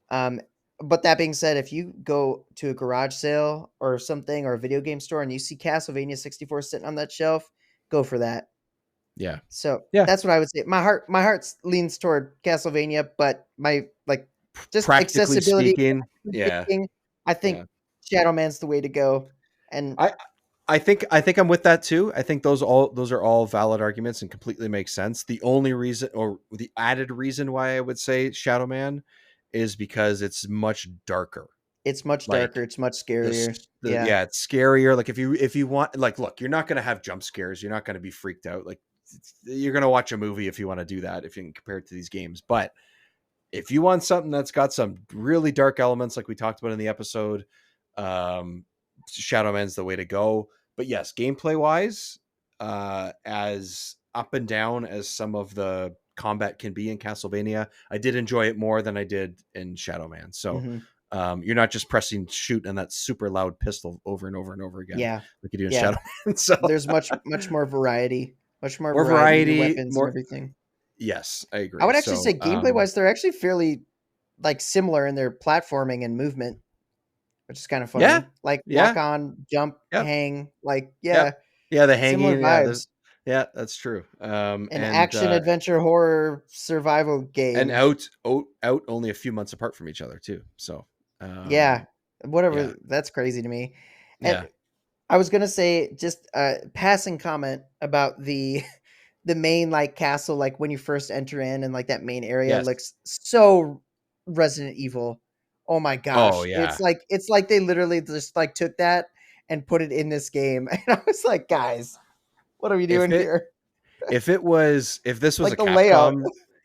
Um, but that being said, if you go to a garage sale or something or a video game store and you see Castlevania 64 sitting on that shelf, go for that. Yeah. So Yeah. that's what I would say. My heart leans toward Castlevania, but my like just Practically accessibility speaking, yeah. speaking, I think Yeah. Shadow Man's the way to go. And I I think I'm with that too. I think those are all valid arguments and completely make sense. The only reason or the added reason why I would say Shadow Man is because it's much darker. it's much Like darker, it's much scarier. Yeah. yeah, it's scarier. Like if you want, like, look, you're not gonna have jump scares. You're not gonna be freaked out. Like you're gonna watch a movie if you want to do that. If you can compare it to these games, but if you want something that's got some really dark elements, like we talked about in the episode, um, Shadow Man's the way to go. But yes, gameplay wise, as up and down as some of the combat can be in Castlevania, I did enjoy it more than I did in Shadow Man. So Mhm. you're not just pressing shoot and that super loud pistol over and over and over again Yeah. like you do in Yeah. Shadow Man. So There's much more variety. Much more more variety in your variety, weapons and more. everything. Yes, I I agree. would actually So say gameplay wise, they're actually fairly like similar in their platforming and movement, which is kind of yeah, funny. Like yeah, lock on, jump, yep. hang, like Yep. yeah, Yeah, the similar hanging. Yeah, vibes. yeah, that's true. An action adventure horror survival And game. out only a few months apart from each other too. So, Yeah, yeah, whatever. That's crazy to me. And yeah. I was gonna say just a passing comment about the the main like castle, like when you first enter in and like that main area Yes. looks so Resident Evil. Oh my Oh gosh. yeah. It's like they literally just like took that and put it in this game. And I was like, guys, what are we If doing it here? if this was a Like the layout.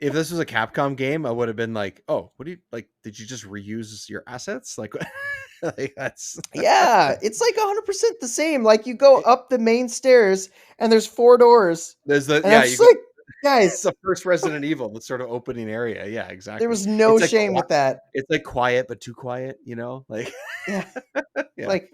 Capcom game, I would have been like, oh, what do you like? Did you just reuse your assets? Like, like that's Yeah, it's like 100% the same. Like you go it, up the main stairs and there's 4 doors. there's the And I'm yeah, you just go. like, It's guys, the first Resident Evil, the sort of opening area. Yeah, there exactly. was no It's like shame with that. it's like quiet but too quiet. You know, like Yeah. yeah. Like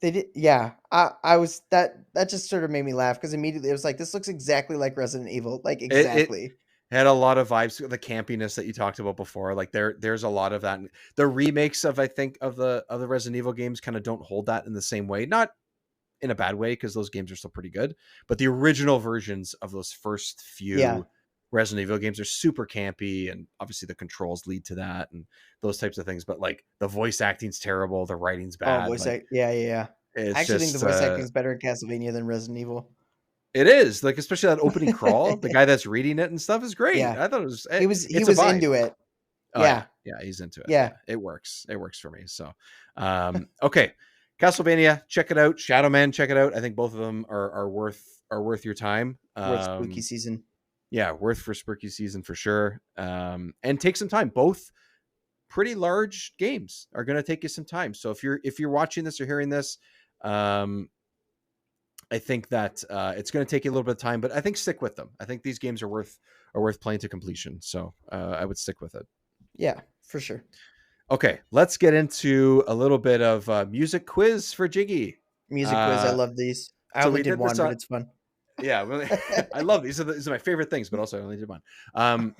they did, yeah. I was that just sort of made me laugh because immediately it was like this looks exactly like Resident Evil, like It exactly. had a lot of vibes, the campiness that you talked about before. Like there's a lot of that. The remakes of I think of the Resident Evil games kind of don't hold that in the same way. Not in a bad way because those games are still pretty good, but the original versions of those first Yeah. few Resident Evil games are super campy, and obviously the controls lead to that and those types of things. But like the voice acting's terrible, the writing's Oh, bad. Like yeah, yeah, yeah. I it's actually think the just voice acting is better in Castlevania than Resident Evil. it is like especially that opening crawl. The guy that's reading it and stuff is great. Yeah. I thought it was He it's a was vibe. into it. Oh yeah, Yeah. yeah, he's into it. Yeah. Yeah, it works for me. So, okay, Castlevania, check it out. Shadow Man, check it out. I think both of them are worth your time. Worth spooky season. Yeah, worth for spooky season for sure. And take some time. Both pretty large games are going to take you some time. So if you're watching this or hearing this, I think that it's going to take you a little bit of time, but I think stick with them. I think these games are worth playing to completion. So I would stick with it. Yeah, for sure. Okay, let's get into a little bit of music quiz for Jiggy. Music quiz. I love these. I So only we did did this one, but on, it's fun. yeah, really, I love these. These are my favorite things, but also I only did one.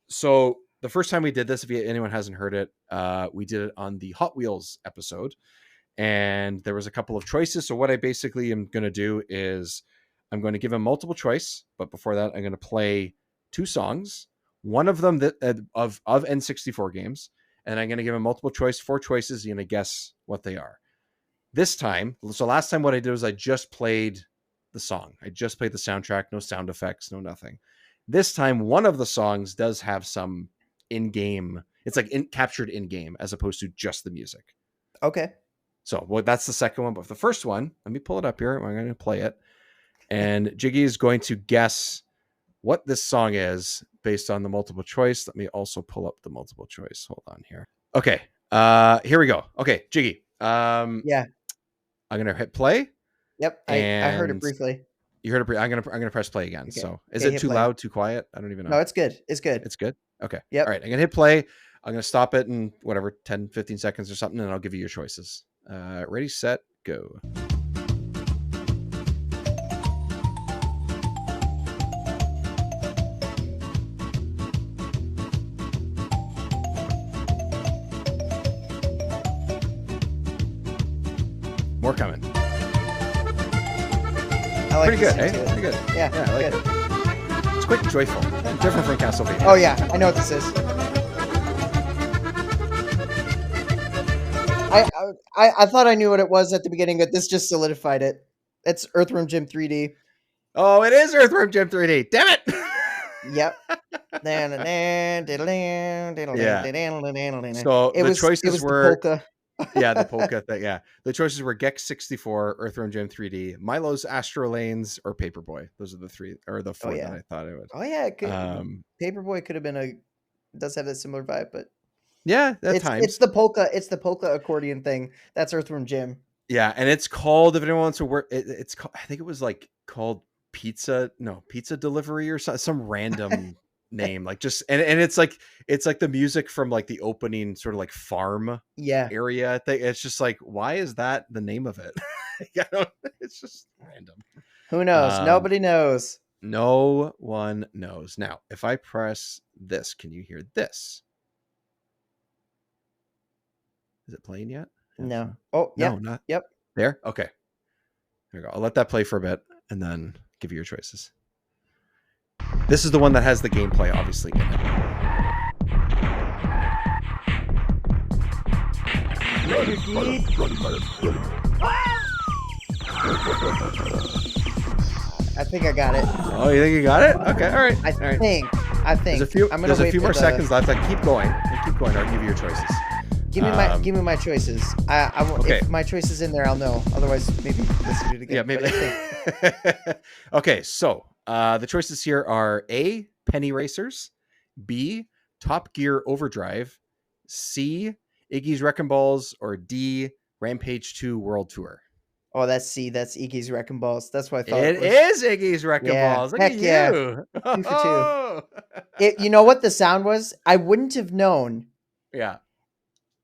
So the first time we did this, if anyone hasn't heard it, we did it on the Hot Wheels episode, and there was a couple of choices. So what I basically am going to do is I'm going to give him multiple choice, but before that, I'm going to play 2 songs, one of them that of N64 games. And I'm going to give him multiple choice, 4 choices. You're going to guess what they are. This time, so last time what I did was I just played the song. I just played the soundtrack, no sound effects, no nothing. This time, one of the songs does have some in-game. It's like captured in-game as opposed to just the music. Okay. So that's the second one. But the first one, let me pull it up here. I'm going to play it. And Jiggy is going to guess what this song is based on the multiple choice. Let me also pull up the multiple choice. Hold on here. Okay. Here we go. Okay, Jiggy. Yeah. I'm gonna hit play. Yep. I heard it briefly. You heard it. I'm gonna press play again. Okay. So is Okay, it too play. loud, too quiet? I don't even know. No, it's good. It's good. It's good. Okay. Yep. All right. I'm gonna hit play. I'm gonna stop it in whatever 10, 15 seconds or something, and I'll give you your choices. Ready, set, go. More coming. I like Pretty good, this eh? too. Pretty good. Yeah, I like good. it. It's quite joyful. Different from Castlevania. Oh yeah, I know what this is. I thought I knew what it was at the beginning, but this just solidified it. It's Earthworm Jim 3D. Oh, it is Earthworm Jim 3D. Damn it! Yep. Yeah. So the choices were the polka. yeah, the polka thing. Yeah, the choices were Gex 64, Earthworm Jim 3D, Milo's Astro Lanes, or Paperboy. Those are the 3 or the 4 that I thought it would. Oh yeah, it could, Paperboy could have been does have that similar vibe, but yeah, at times it's the polka accordion thing. That's Earthworm Jim. Yeah, and it's called, if anyone wants to work, it's called, I think it was like called pizza delivery or some random name, like just and it's like the music from like the opening sort of like farm area thing. It's just like, why is that the name of it? It's just random. Who knows? Nobody knows. No one knows. Now, if I press this, can you hear this? Is it playing yet? No. Oh, yeah. No, not. Yep. There? Okay. There we go. I'll let that play for a bit and then give you your choices. This is the one that has the gameplay, obviously, in it. I think I got it. Oh, you think you got it? Okay, all right, I all right. think. I There's a think. few. I'm gonna There's a wait few for more the. seconds left. Keep going. Keep going. I'll give you your choices. Give me my choices. Okay. If my choice is in there, I'll know. Otherwise, maybe let's do it Yeah, again. But maybe. I think Okay, so the choices here are A, Penny Racers, B, Top Gear Overdrive, C, Iggy's Wrecking Balls, or D, Rampage 2 World Tour. oh, that's C. That's Iggy's Wrecking Balls. That's what I thought It it was. is Iggy's Wrecking Yeah. Balls. Look at Heck yeah. you. 2 for 2. Oh. You know what the sound was? I wouldn't have known, Yeah.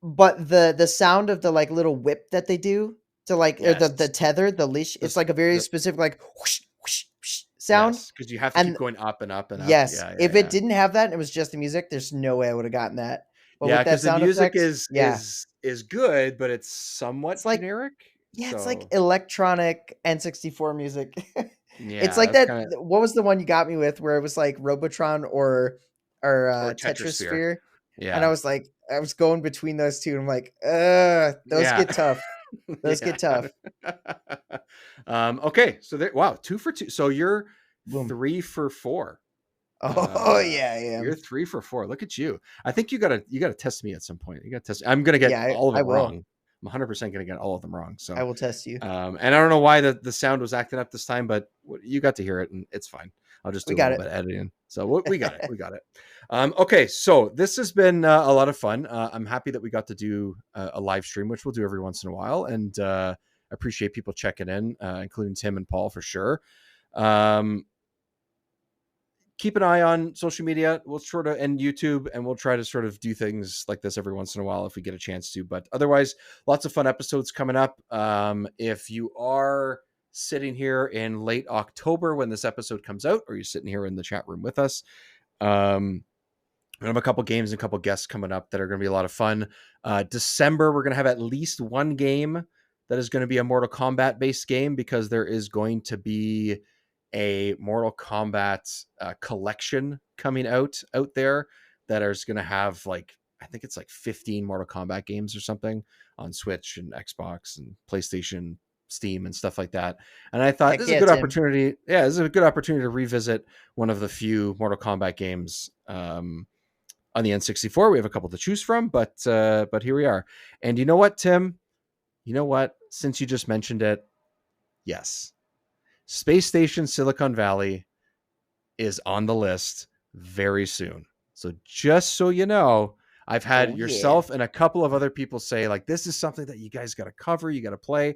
but the sound of the like little whip that they do to like or the Yes. tether, the leash, it's This, like a very the, specific like whoosh, whoosh, whoosh sound. yes, because you have to keep And going up and up and up. yes, Yeah, yeah, if it yeah. didn't have that and it was just the music, there's no way I would have gotten that. But Yeah, with that because the sound music effects, is yeah. good, but it's somewhat It's like generic. yeah, it's like So electronic N64 music. It's yeah, like that's that. kind of What was the one you got me with where it was like Robotron or or Tetris Tetrasphere. Sphere? And I Yeah. was like, I was going between those two, and I'm like, those Yeah. get tough. Those Yeah. get tough. Okay, so there, wow, 2 for 2. So you're Boom. 3 for 4. Oh yeah, I You're am. 3 for 4. Look at you. I think you gotta test me at some point. You gotta test. I'm gonna get Yeah, all of I them will. wrong. I'm 100% gonna get all of them wrong. I So, will test you. and I don't know why the sound was acting up this time, but you got to hear it, and it's fine. I'll just We do a got little it. bit of editing. So we got it. We got it. Okay, so this has been a lot of fun. I'm happy that we got to do a live stream, which we'll do every once in a while, and appreciate people checking in, including Tim and Paul for sure. Um, Keep an eye on social media. We'll sort of and YouTube, and we'll try to sort of do things like this every once in a while if we get a chance to. But otherwise, lots of fun episodes coming up. If you are sitting here in late October when this episode comes out, or you're sitting here in the chat room with us, we have a couple games and a couple guests coming up that are going to be a lot of fun. December, we're going to have at least one game that is going to be a Mortal Kombat based game because there is going to be a Mortal Kombat collection coming out there that is going to have like I think it's like 15 Mortal Kombat games or something on Switch and Xbox and PlayStation, Steam and stuff like that. And I thought Heck this is a yeah, good Tim. opportunity. Yeah, this is a good opportunity to revisit one of the few Mortal Kombat games on the N64. We have a couple to choose from, but here we are. And you know what, Tim? You know what? Since you just mentioned it, yes, Space Station Silicon Valley is on the list very soon. So just so you know, I've had Oh yeah. yourself and a couple of other people say like this is something that you guys got to cover, you got to play.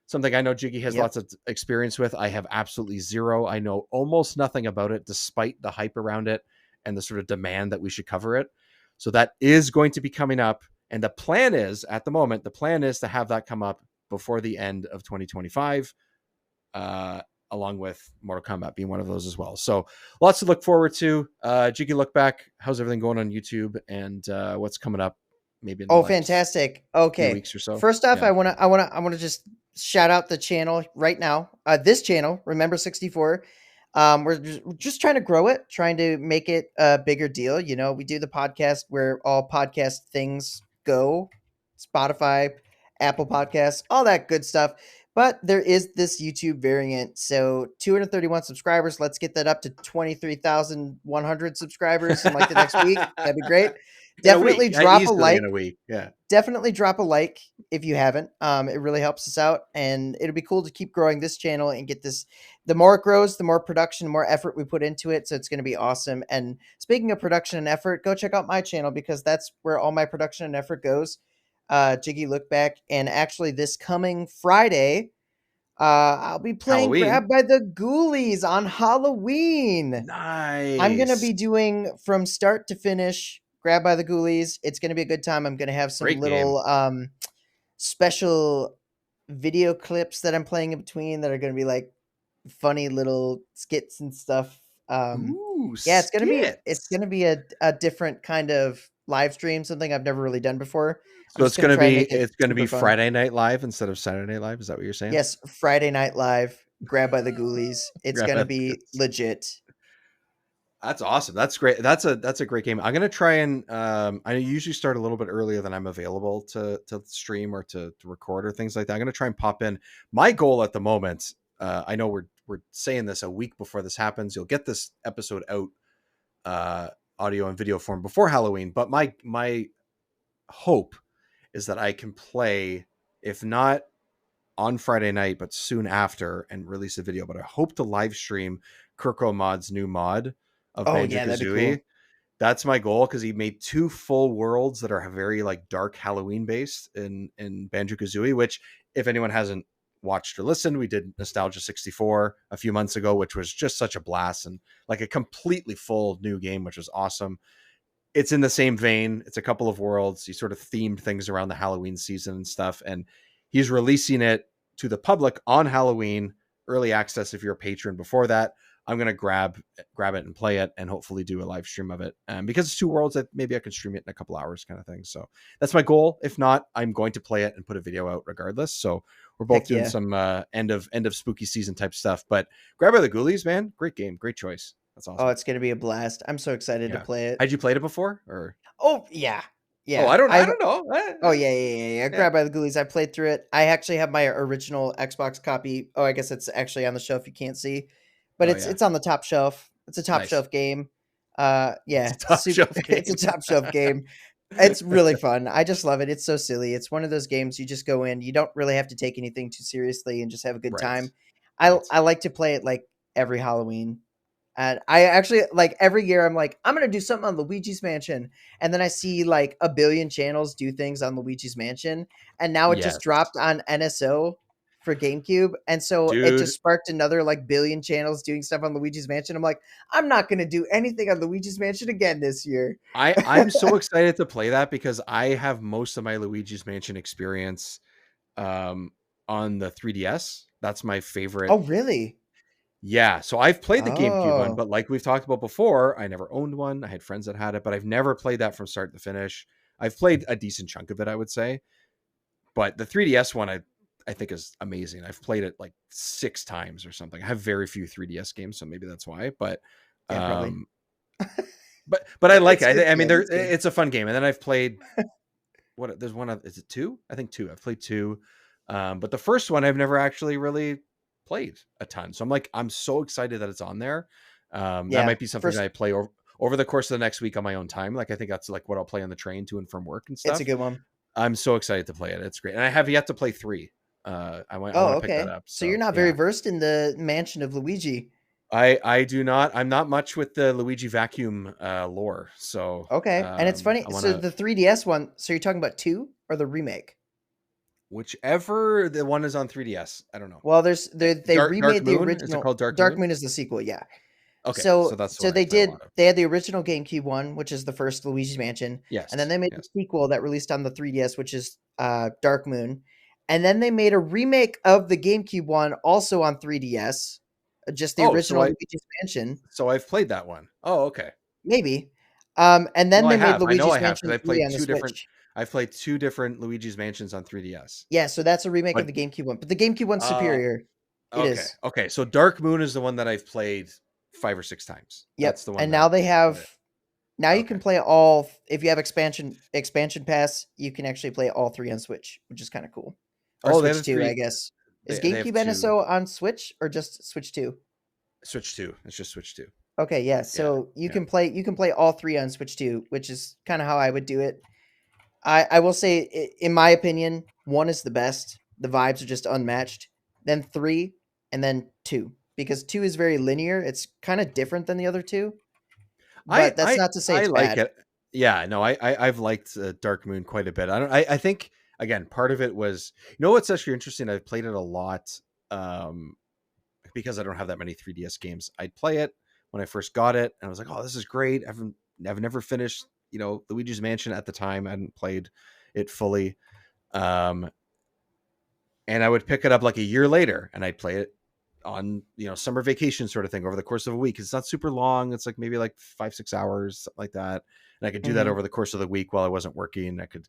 Something I know Jiggy has Yep. lots of experience with. I have absolutely zero. I know almost nothing about it despite the hype around it and the sort of demand that we should cover it. So that is going to be coming up and the plan is at the moment to have that come up before the end of 2025. Along with Mortal Kombat being one of those as well. So lots to look forward to. Jiggy, look back. How's everything going on YouTube and what's coming up maybe in the Oh, next fantastic. few Okay. weeks or so? First off, Yeah. I wanna just shout out the channel right now. This channel, Remember 64. We're just trying to grow it, trying to make it a bigger deal. You know, we do the podcast where all podcast things go, Spotify, Apple Podcasts, all that good stuff. But there is this YouTube variant. So 231 subscribers. Let's get that up to 23,100 subscribers in like the next week. That'd be great. In a Definitely week. drop a Easily in like. a week. Yeah. Definitely drop a like if you haven't. It really helps us out, and it'll be cool to keep growing this channel and get this. The more it grows, the more production, the more effort we put into it. So it's going to be awesome. And speaking of production and effort, go check out my channel because that's where all my production and effort goes. Jiggy Look Back, and actually this coming Friday, I'll be playing Halloween. Grab by the Ghoulies on Halloween. I'm gonna Nice. be doing from start to finish Grab by the Ghoulies. It's gonna be a good time. I'm gonna have some Great game. little special video clips that I'm playing in between that are gonna be like funny little skits and stuff. Ooh, Yeah, it's skits. gonna be a different kind of live stream, something I've never really done before. I'm So just gonna try and make it it's gonna super be fun. Friday Night Live instead of Saturday Night Live. Is that what you're saying? Yes, Friday Night Live, Grab by the Ghoulies. It's Grab gonna it. be legit. That's awesome. That's great. That's a great game. I'm gonna try and I usually start a little bit earlier than I'm available to stream or to record or things like that. I'm gonna try and pop in. My goal at the moment I know we're saying this a week before this happens. You'll get this episode out, uh, audio and video form before Halloween. But my hope is that I can play, if not on Friday night, but soon after, and release a video. But I hope to live stream Kirko Mod's new mod of Oh Banjo yeah, that'd be Kazooie. cool. That's my goal, because he made two full worlds that are very like dark Halloween based in Banjo Kazooie. Which, if anyone hasn't watched or listened, we did Nostalgia 64 a few months ago, which was just such a blast, and like a completely full new game, which was awesome. It's in the same vein. It's a couple of worlds. He sort of themed things around the Halloween season and stuff. And he's releasing it to the public on Halloween, early access if you're a patron. Before that, I'm gonna grab it and play it, and hopefully do a live stream of it. Because it's two worlds, that maybe I can stream it in a couple hours, kind of thing. So that's my goal. If not, I'm going to play it and put a video out regardless. So we're both Heck doing yeah. some end of spooky season type stuff. But Grab by the Ghoulies, man, great game, great choice. That's Oh, awesome. it's gonna be a blast. I'm so excited to Yeah. play it. Had you played it before, or? Oh yeah, Oh, yeah. I I've don't know. Oh yeah, yeah, yeah, yeah. Yeah. Grabbed by the Ghoulies. I played through it. I actually have my original Xbox copy. Oh, I guess it's actually on the shelf. You can't see, but Oh, yeah. it's on the top shelf. It's a top Nice. shelf game. It's Yeah, a top shelf it's a game. top shelf game. It's really fun. I just love it. It's so silly. It's one of those games you just go in. You don't really have to take anything too seriously and just have a good Right. time. Right. I like to play it like every Halloween. And I actually like every year I'm like, I'm gonna do something on Luigi's Mansion. And then I see like a billion channels do things on Luigi's Mansion. And now it just Yes. dropped on NSO for GameCube. And so it just Dude, sparked another like billion channels doing stuff on Luigi's Mansion. I'm like, I'm not gonna do anything on Luigi's Mansion again this year. I'm so excited to play that, because I have most of my Luigi's Mansion experience um on the 3DS. That's my favorite. Oh really? Yeah, so I've played the GameCube one, Oh. but like we've talked about before, I never owned one. I had friends that had it, but I've never played that from start to finish. I've played a decent chunk of it, I would say, but the 3DS one, I think is amazing. I've played it like 6 times or something. I have very few 3DS games, so maybe that's why. Yeah, probably. Um, but I like it. I mean, It's good. it's a fun game. And then I've played there's one of, is it two? I think two. I've played two. But the first one I've never actually really played a ton. So I'm so excited that it's on there. That Yeah. might be something that First I play over the course of the next week on my own time. Like, I think that's like what I'll play on the train to and from work and it's a stuff. good one. I'm so excited to play it. It's great. And I have yet to play three. I want Oh, to pick that okay. up. So you're So not very yeah. versed in the mansion of Luigi. I do not. I'm not much with the Luigi vacuum lore. So Okay, and it's funny. I want So to, the 3DS one. So you're talking about two or the remake? whichever the one is on 3DS. I don't know. Well, they Dark remade the Moon. Is it original. called Dark Dark Moon? Moon is the sequel. Yeah. Okay, so So that's the so one I they play a did. lot of. They had the original GameCube one, which is the first Luigi's Mansion, and then Yes, they made the yes. sequel that released on the 3DS, which is Dark Moon, and then they made a remake of the GameCube one also on 3DS, just the Oh, original Luigi's Mansion, so I've played that one. Oh, okay. maybe. And then Well, I they made have. I know Luigi's I have, because Mansion I 3 played on the two different. Switch. I've played two different Luigi's Mansions on 3DS. Yeah, so that's a remake of But the GameCube one, but the GameCube one's uh, superior. It okay, is. okay. So Dark Moon is the one that I've played 5 or 6 times. That's Yep. the one And now they that have now you okay. can play all if you have expansion pass, you can actually play all 3 on Switch, which is kind of cool. Or Oh, they have Switch the 2, I three. guess. Is They have GameCube two. NSO on Switch or just Switch 2? Switch two. It's just Switch two. Okay, yeah. Yeah, So yeah. you can play all 3 on Switch 2, which is kind of how I would do it. I will say in my opinion, 1 is the best. The vibes are just unmatched. Then 3 and then 2 because 2 is very linear. It's kind of different than the other 2, I but that's I not to say I it's like bad. it. Yeah, no, I've liked Dark Moon quite a bit. I think, again, part of it was, what's actually interesting. I've played it a lot, um, because I don't have that many 3DS games. I'd play it when I first got it, and I was like, oh, this is great. I've never finished, Luigi's Mansion at the time. I hadn't played it fully, um, and I would pick it up like a year later, and I'd play it on summer vacation sort of thing over the course of a week. It's not super long. It's like maybe like 5-6 hours, something like that. And I could do that Mhm. over the course of the week while I wasn't working. I could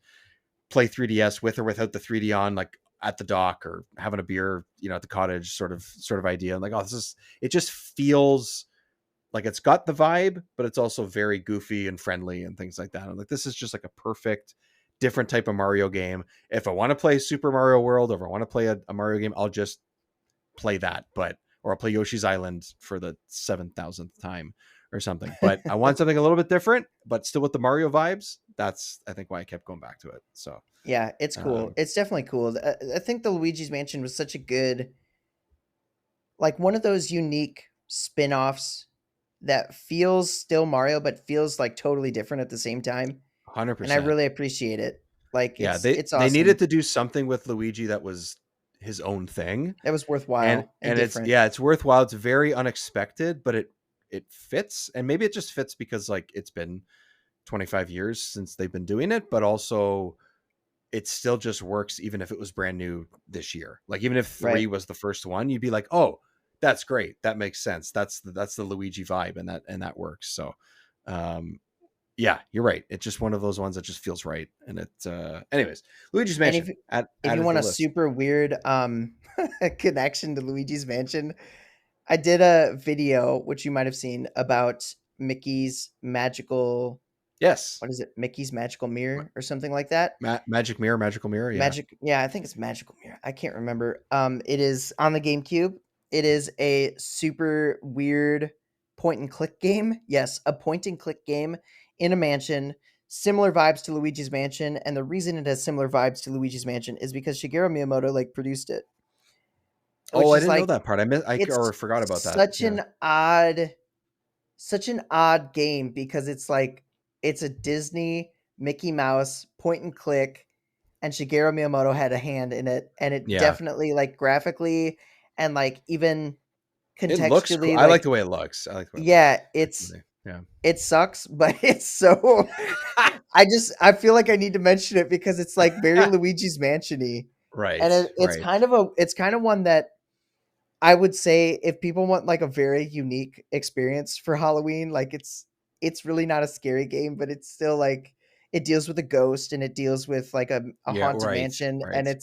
play 3DS with or without the 3D on, like at the dock or having a beer, at the cottage, sort of idea. I'm like, oh, it just feels like it's got the vibe, but it's also very goofy and friendly and things like that. I'm like, this is just like a perfect different type of Mario game. If I want to play Super Mario World, or if I want to play a Mario game, I'll just play that, but or I'll play Yoshi's Island for the 7,000th time or something. But I want something a little bit different, but still with the Mario vibes. That's I think why I kept going back to it. So Yeah, it's cool. um, It's definitely cool. I think the Luigi's Mansion was such a good, like one of those unique spin-offs that feels still Mario but feels like totally different at the same time. And I 100%. really appreciate it. Like Yeah, it's they needed awesome. to do something with Luigi that was his own thing. That was And worthwhile and it's different. yeah, it's worthwhile. It's very unexpected, but it fits. And maybe it just fits because like it's been 25 years since they've been doing it, but also it still just works even if it was brand new this year. Like even if Right. 3 was the first one, you'd be like, "Oh, that's great. That makes sense. That's the Luigi vibe and that works." So, um yeah, you're right. It's just one of those ones that just feels right. And it anyways, Luigi's And Mansion if you added to want the a list. super weird connection to Luigi's Mansion, I did a video which you might have seen about Mickey's magical, Yes. what is it? Mickey's magical mirror or something like that. Magic Mirror, Magical Mirror, yeah. Magic, yeah, I think it's Magical Mirror. I can't remember. It is on the GameCube. It is a super weird point and click game. Yes, a point and click game in a mansion. Similar vibes to Luigi's Mansion, and the reason it has similar vibes to Luigi's Mansion is because Shigeru Miyamoto like produced it, Oh, which I is didn't know like that part. I it's or forgot about that. Yeah. such an odd game because it's like it's a Disney Mickey Mouse point and click, and Shigeru Miyamoto had a hand in it, and it Yeah. definitely like graphically and like even It looks cool. contextually, I like like the way it looks. I like the way it looks. yeah, Definitely. Yeah. it sucks, but it's so I feel like I need to mention it because it's like very Luigi's Mansion-y. And Right. Right. it's kind of one that I would say if people want like a very unique experience for Halloween, like it's really not a scary game, but it's still like it deals with a ghost and it deals with like a Yeah, haunted right. mansion, and Right.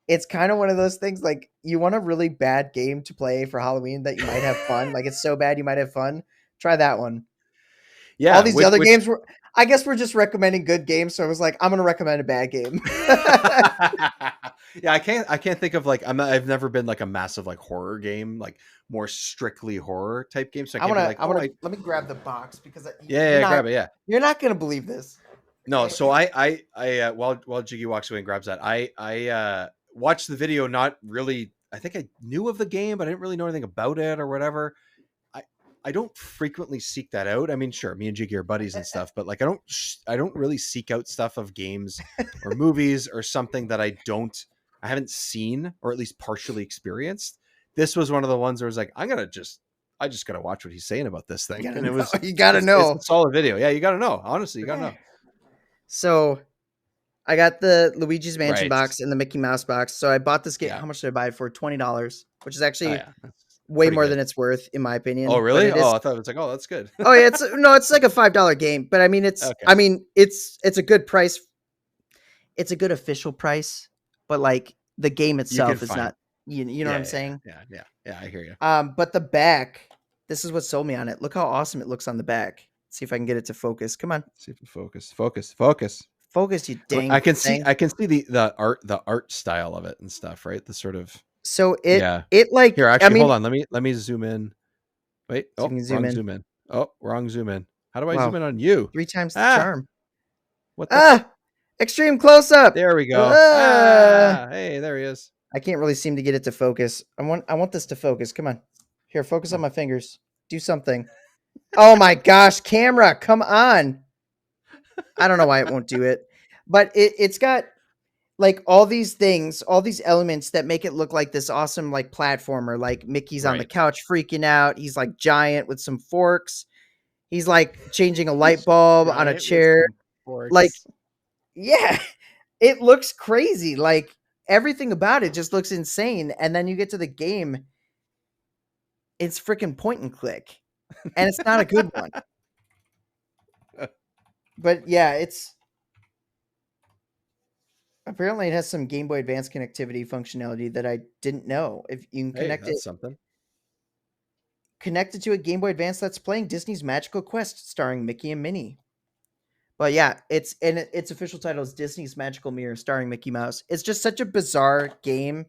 it's kind of one of those things like you want a really bad game to play for Halloween that you might have fun. Like it's so bad you might have fun. Try that one. All Yeah, these other which games were, I guess we're just recommending good games, so I was like I'm going to recommend a bad game. yeah, I can't think of like I've never been like a massive like horror game, like more strictly horror type game. So I can't be like, I oh, want to I let me grab the box because yeah, yeah, grab it, yeah. you're not going to believe this. No, so while Jiggy walks away and grabs that, I watched the video. Not really. I think I knew of the game, but I didn't really know anything about it or whatever. I I don't frequently seek that out. I mean, sure, me and Jiggy are buddies and stuff, but like I don't really seek out stuff of games or movies or something that I haven't seen or at least partially experienced. This was one of the ones where I was like, I just gotta watch what he's saying about this You thing, got to and know. You got to it's a know. solid video. Yeah, you gotta know. Honestly, you gotta know. So I got the Luigi's Mansion Right. box and the Mickey Mouse box. So I bought this game. Yeah. How much did I buy it for? $20, which is Oh actually yeah, that's way pretty more good. than it's worth, in my Oh opinion. But really? it Oh, is. I thought it was like, oh, that's good. Oh yeah, it's no, it's like a $5 game. But I mean, Okay, it's a good price. It's a good official price. But like the game you can itself is find. not. You know what Yeah, I'm yeah, saying? yeah, yeah, yeah. I hear you. But the back. This is what sold me on it. Look how awesome it looks on the back. Let's see if I can get it to focus. Come on, Let's see if we focus. focus, you dang I thing. can see the art style of it and stuff, right? The sort of So yeah. it Here, like I actually, hold mean, on. Let me zoom in. Wait. so you Oh, can zoom wrong in. zoom in. Oh, wrong zoom in. How do I zoom Wow, in on you? 3 times the Ah, charm. what the? Ah, extreme close up. There we go. Uh, Ah, hey, there he is. I can't really seem to get it to focus. I want this to focus. Come on. Here, focus on Oh. my fingers. Do something. Oh my gosh, camera, come on. I don't know why it won't do it. But it's got like all these things, all these elements that make it look like this awesome like platformer. Like Mickey's on the Right. couch freaking out. He's like giant with some forks. He's like changing a light He's bulb on a giant with chair. some Like, forks. yeah, it looks crazy. Like everything about it just looks insane. And then you get to the game, it's freaking point and click. And it's not a good one. But yeah, it's apparently it has some Game Boy Advance connectivity functionality that I didn't know. If you can Hey, that's something. connect it to a Game Boy Advance that's playing Disney's Magical Quest starring Mickey and Minnie. But yeah, its official title is Disney's Magical Mirror starring Mickey Mouse. It's just such a bizarre game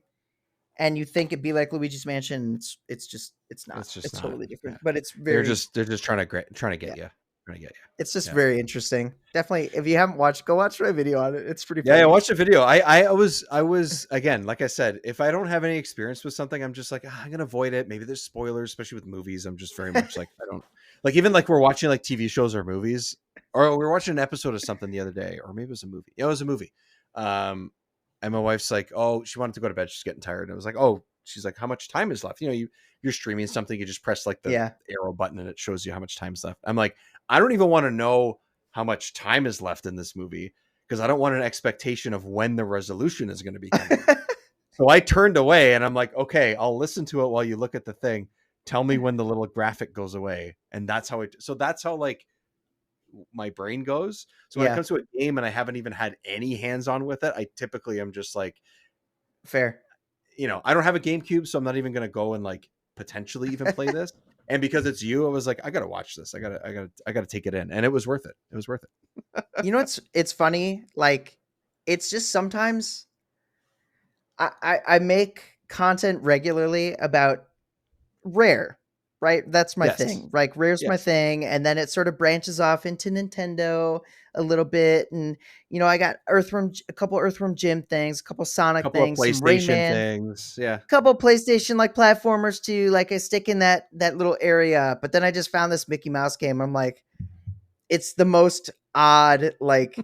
and you think it'd be like Luigi's Mansion. It's not. It's just It's not. totally Yeah. different, but it's They're very just trying to yeah. get you. Trying to get It's you. just Yeah. very interesting. Definitely, if you haven't watched, go watch my video on it. It's pretty Yeah, I funny. watched the video. I was again, like I said, if I don't have any experience with something, I'm just like, I'm gonna avoid it. Maybe there's spoilers, especially with movies. I'm just very much like, I don't like, even like we're watching like TV shows or movies, or we were watching an episode of something the other day, or maybe it was a movie. Yeah, it was a movie. And my wife's like, oh, she wanted to go to bed. She's getting tired. And I was like, oh, she's like, how much time is left? You're streaming something, you just press like the Yeah. arrow button and it shows you how much time's left. I'm like, I don't even want to know how much time is left in this movie, because I don't want an expectation of when the resolution is going to be coming. So I turned away and I'm like, okay, I'll listen to it while you look at the thing. Tell me when the little graphic goes away. And that's how like my brain goes. So when it Yeah. comes to a game and I haven't even had any hands on with it, I typically am just like, Fair. I don't have a GameCube, so I'm not even going to go and like potentially even play this. And because it's you, I was like, I got to watch this. I got to take it in. And it was worth it. It was worth it. It's funny. Like, it's just sometimes I make content regularly about Rare, right? That's my Yes. thing. Like, Rare's my Yes. thing, and then it sort of branches off into Nintendo a little bit, and I got a couple Earthworm Jim things, a couple Sonic Couple of things, some PlayStation Rayman, things. Yeah. couple PlayStation like platformers too. Like, I stick in that little area, but then I just found this Mickey Mouse game. I'm like, it's the most odd. Like,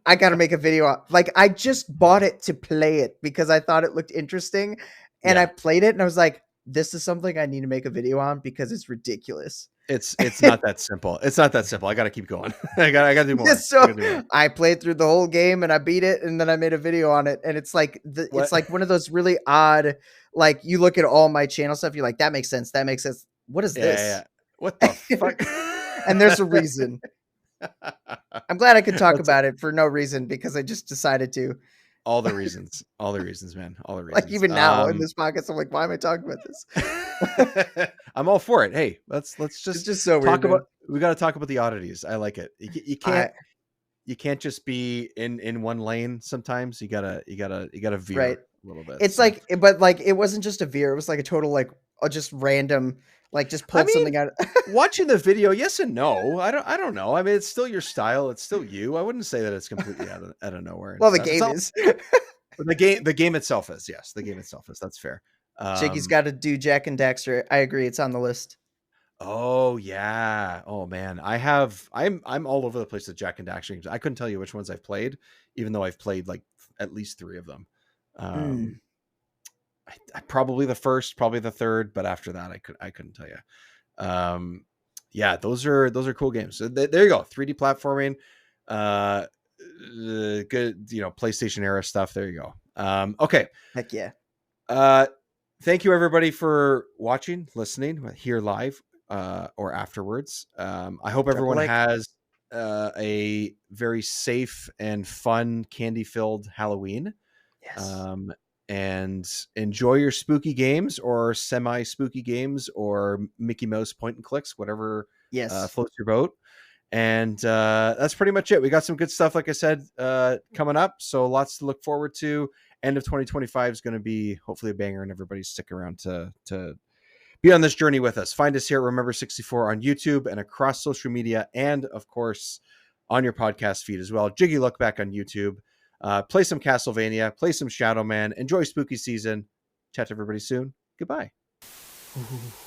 I got to make a video. Like, I just bought it to play it because I thought it looked interesting, and I Yeah. played it, and I was like, this is something I need to make a video on because it's ridiculous. It's not that simple. It's not that simple. I got to keep going. I got to do more. I So got to do more. I played through the whole game and I beat it, and then I made a video on it, and it's like it's What? like one of those really odd. Like, you look at all my channel stuff, you're like, that makes sense. That makes sense. What is Yeah, yeah. this? What the fuck? And there's a reason. I'm glad I could talk That's about it for no reason because I just decided to. all the reasons. All the reasons, man. All the Like, reasons. even now in this podcast, I'm like, why am I talking about this? I'm all for it. Hey, let's It's just just so weird, talk about. man. We got to talk about the oddities. I like it. I You can't just be in one lane. Sometimes you gotta veer right. a little bit. It's So like, but like, it wasn't just a veer. It was like a total, like, just random, like, just I pulled mean, something out. watching the video, yes and no. I don't know. I mean, it's still your style. It's still you. I wouldn't say that it's completely out of nowhere and Well, the stuff. It's game not is. the game itself is. Yes, the game itself is. That's fair. Shiggy's Um, got to do Jack and Daxter. I agree. It's on the list. oh yeah. Oh man. I'm all over the place with Jack and Daxter games. I couldn't tell you which ones I've played, even though I've played like at least 3 of them. Mm. Probably the first, probably the third, but after that I couldn't tell you. Um, yeah, those are cool games. So there you go. 3D platforming, good, PlayStation era stuff. There you go. Okay. Heck yeah. Uh, thank you everybody for watching, listening here live, or afterwards. I hope Drop a everyone like. has a very safe and fun, candy filled Halloween. Yes. Um, and enjoy your spooky games or semi spooky games or Mickey Mouse point and clicks, whatever Yes. floats your boat. And that's pretty much it. We got some good stuff, like I said, coming up. So lots to look forward to. End of 2025 is going to be hopefully a banger, and everybody stick around to be on this journey with us. Find us here at Remember 64 on YouTube and across social media, and of course on your podcast feed as well. Jiggy Look Back on YouTube. Play some Castlevania, play some Shadow Man, enjoy spooky season. Chat to everybody soon. Goodbye. Ooh.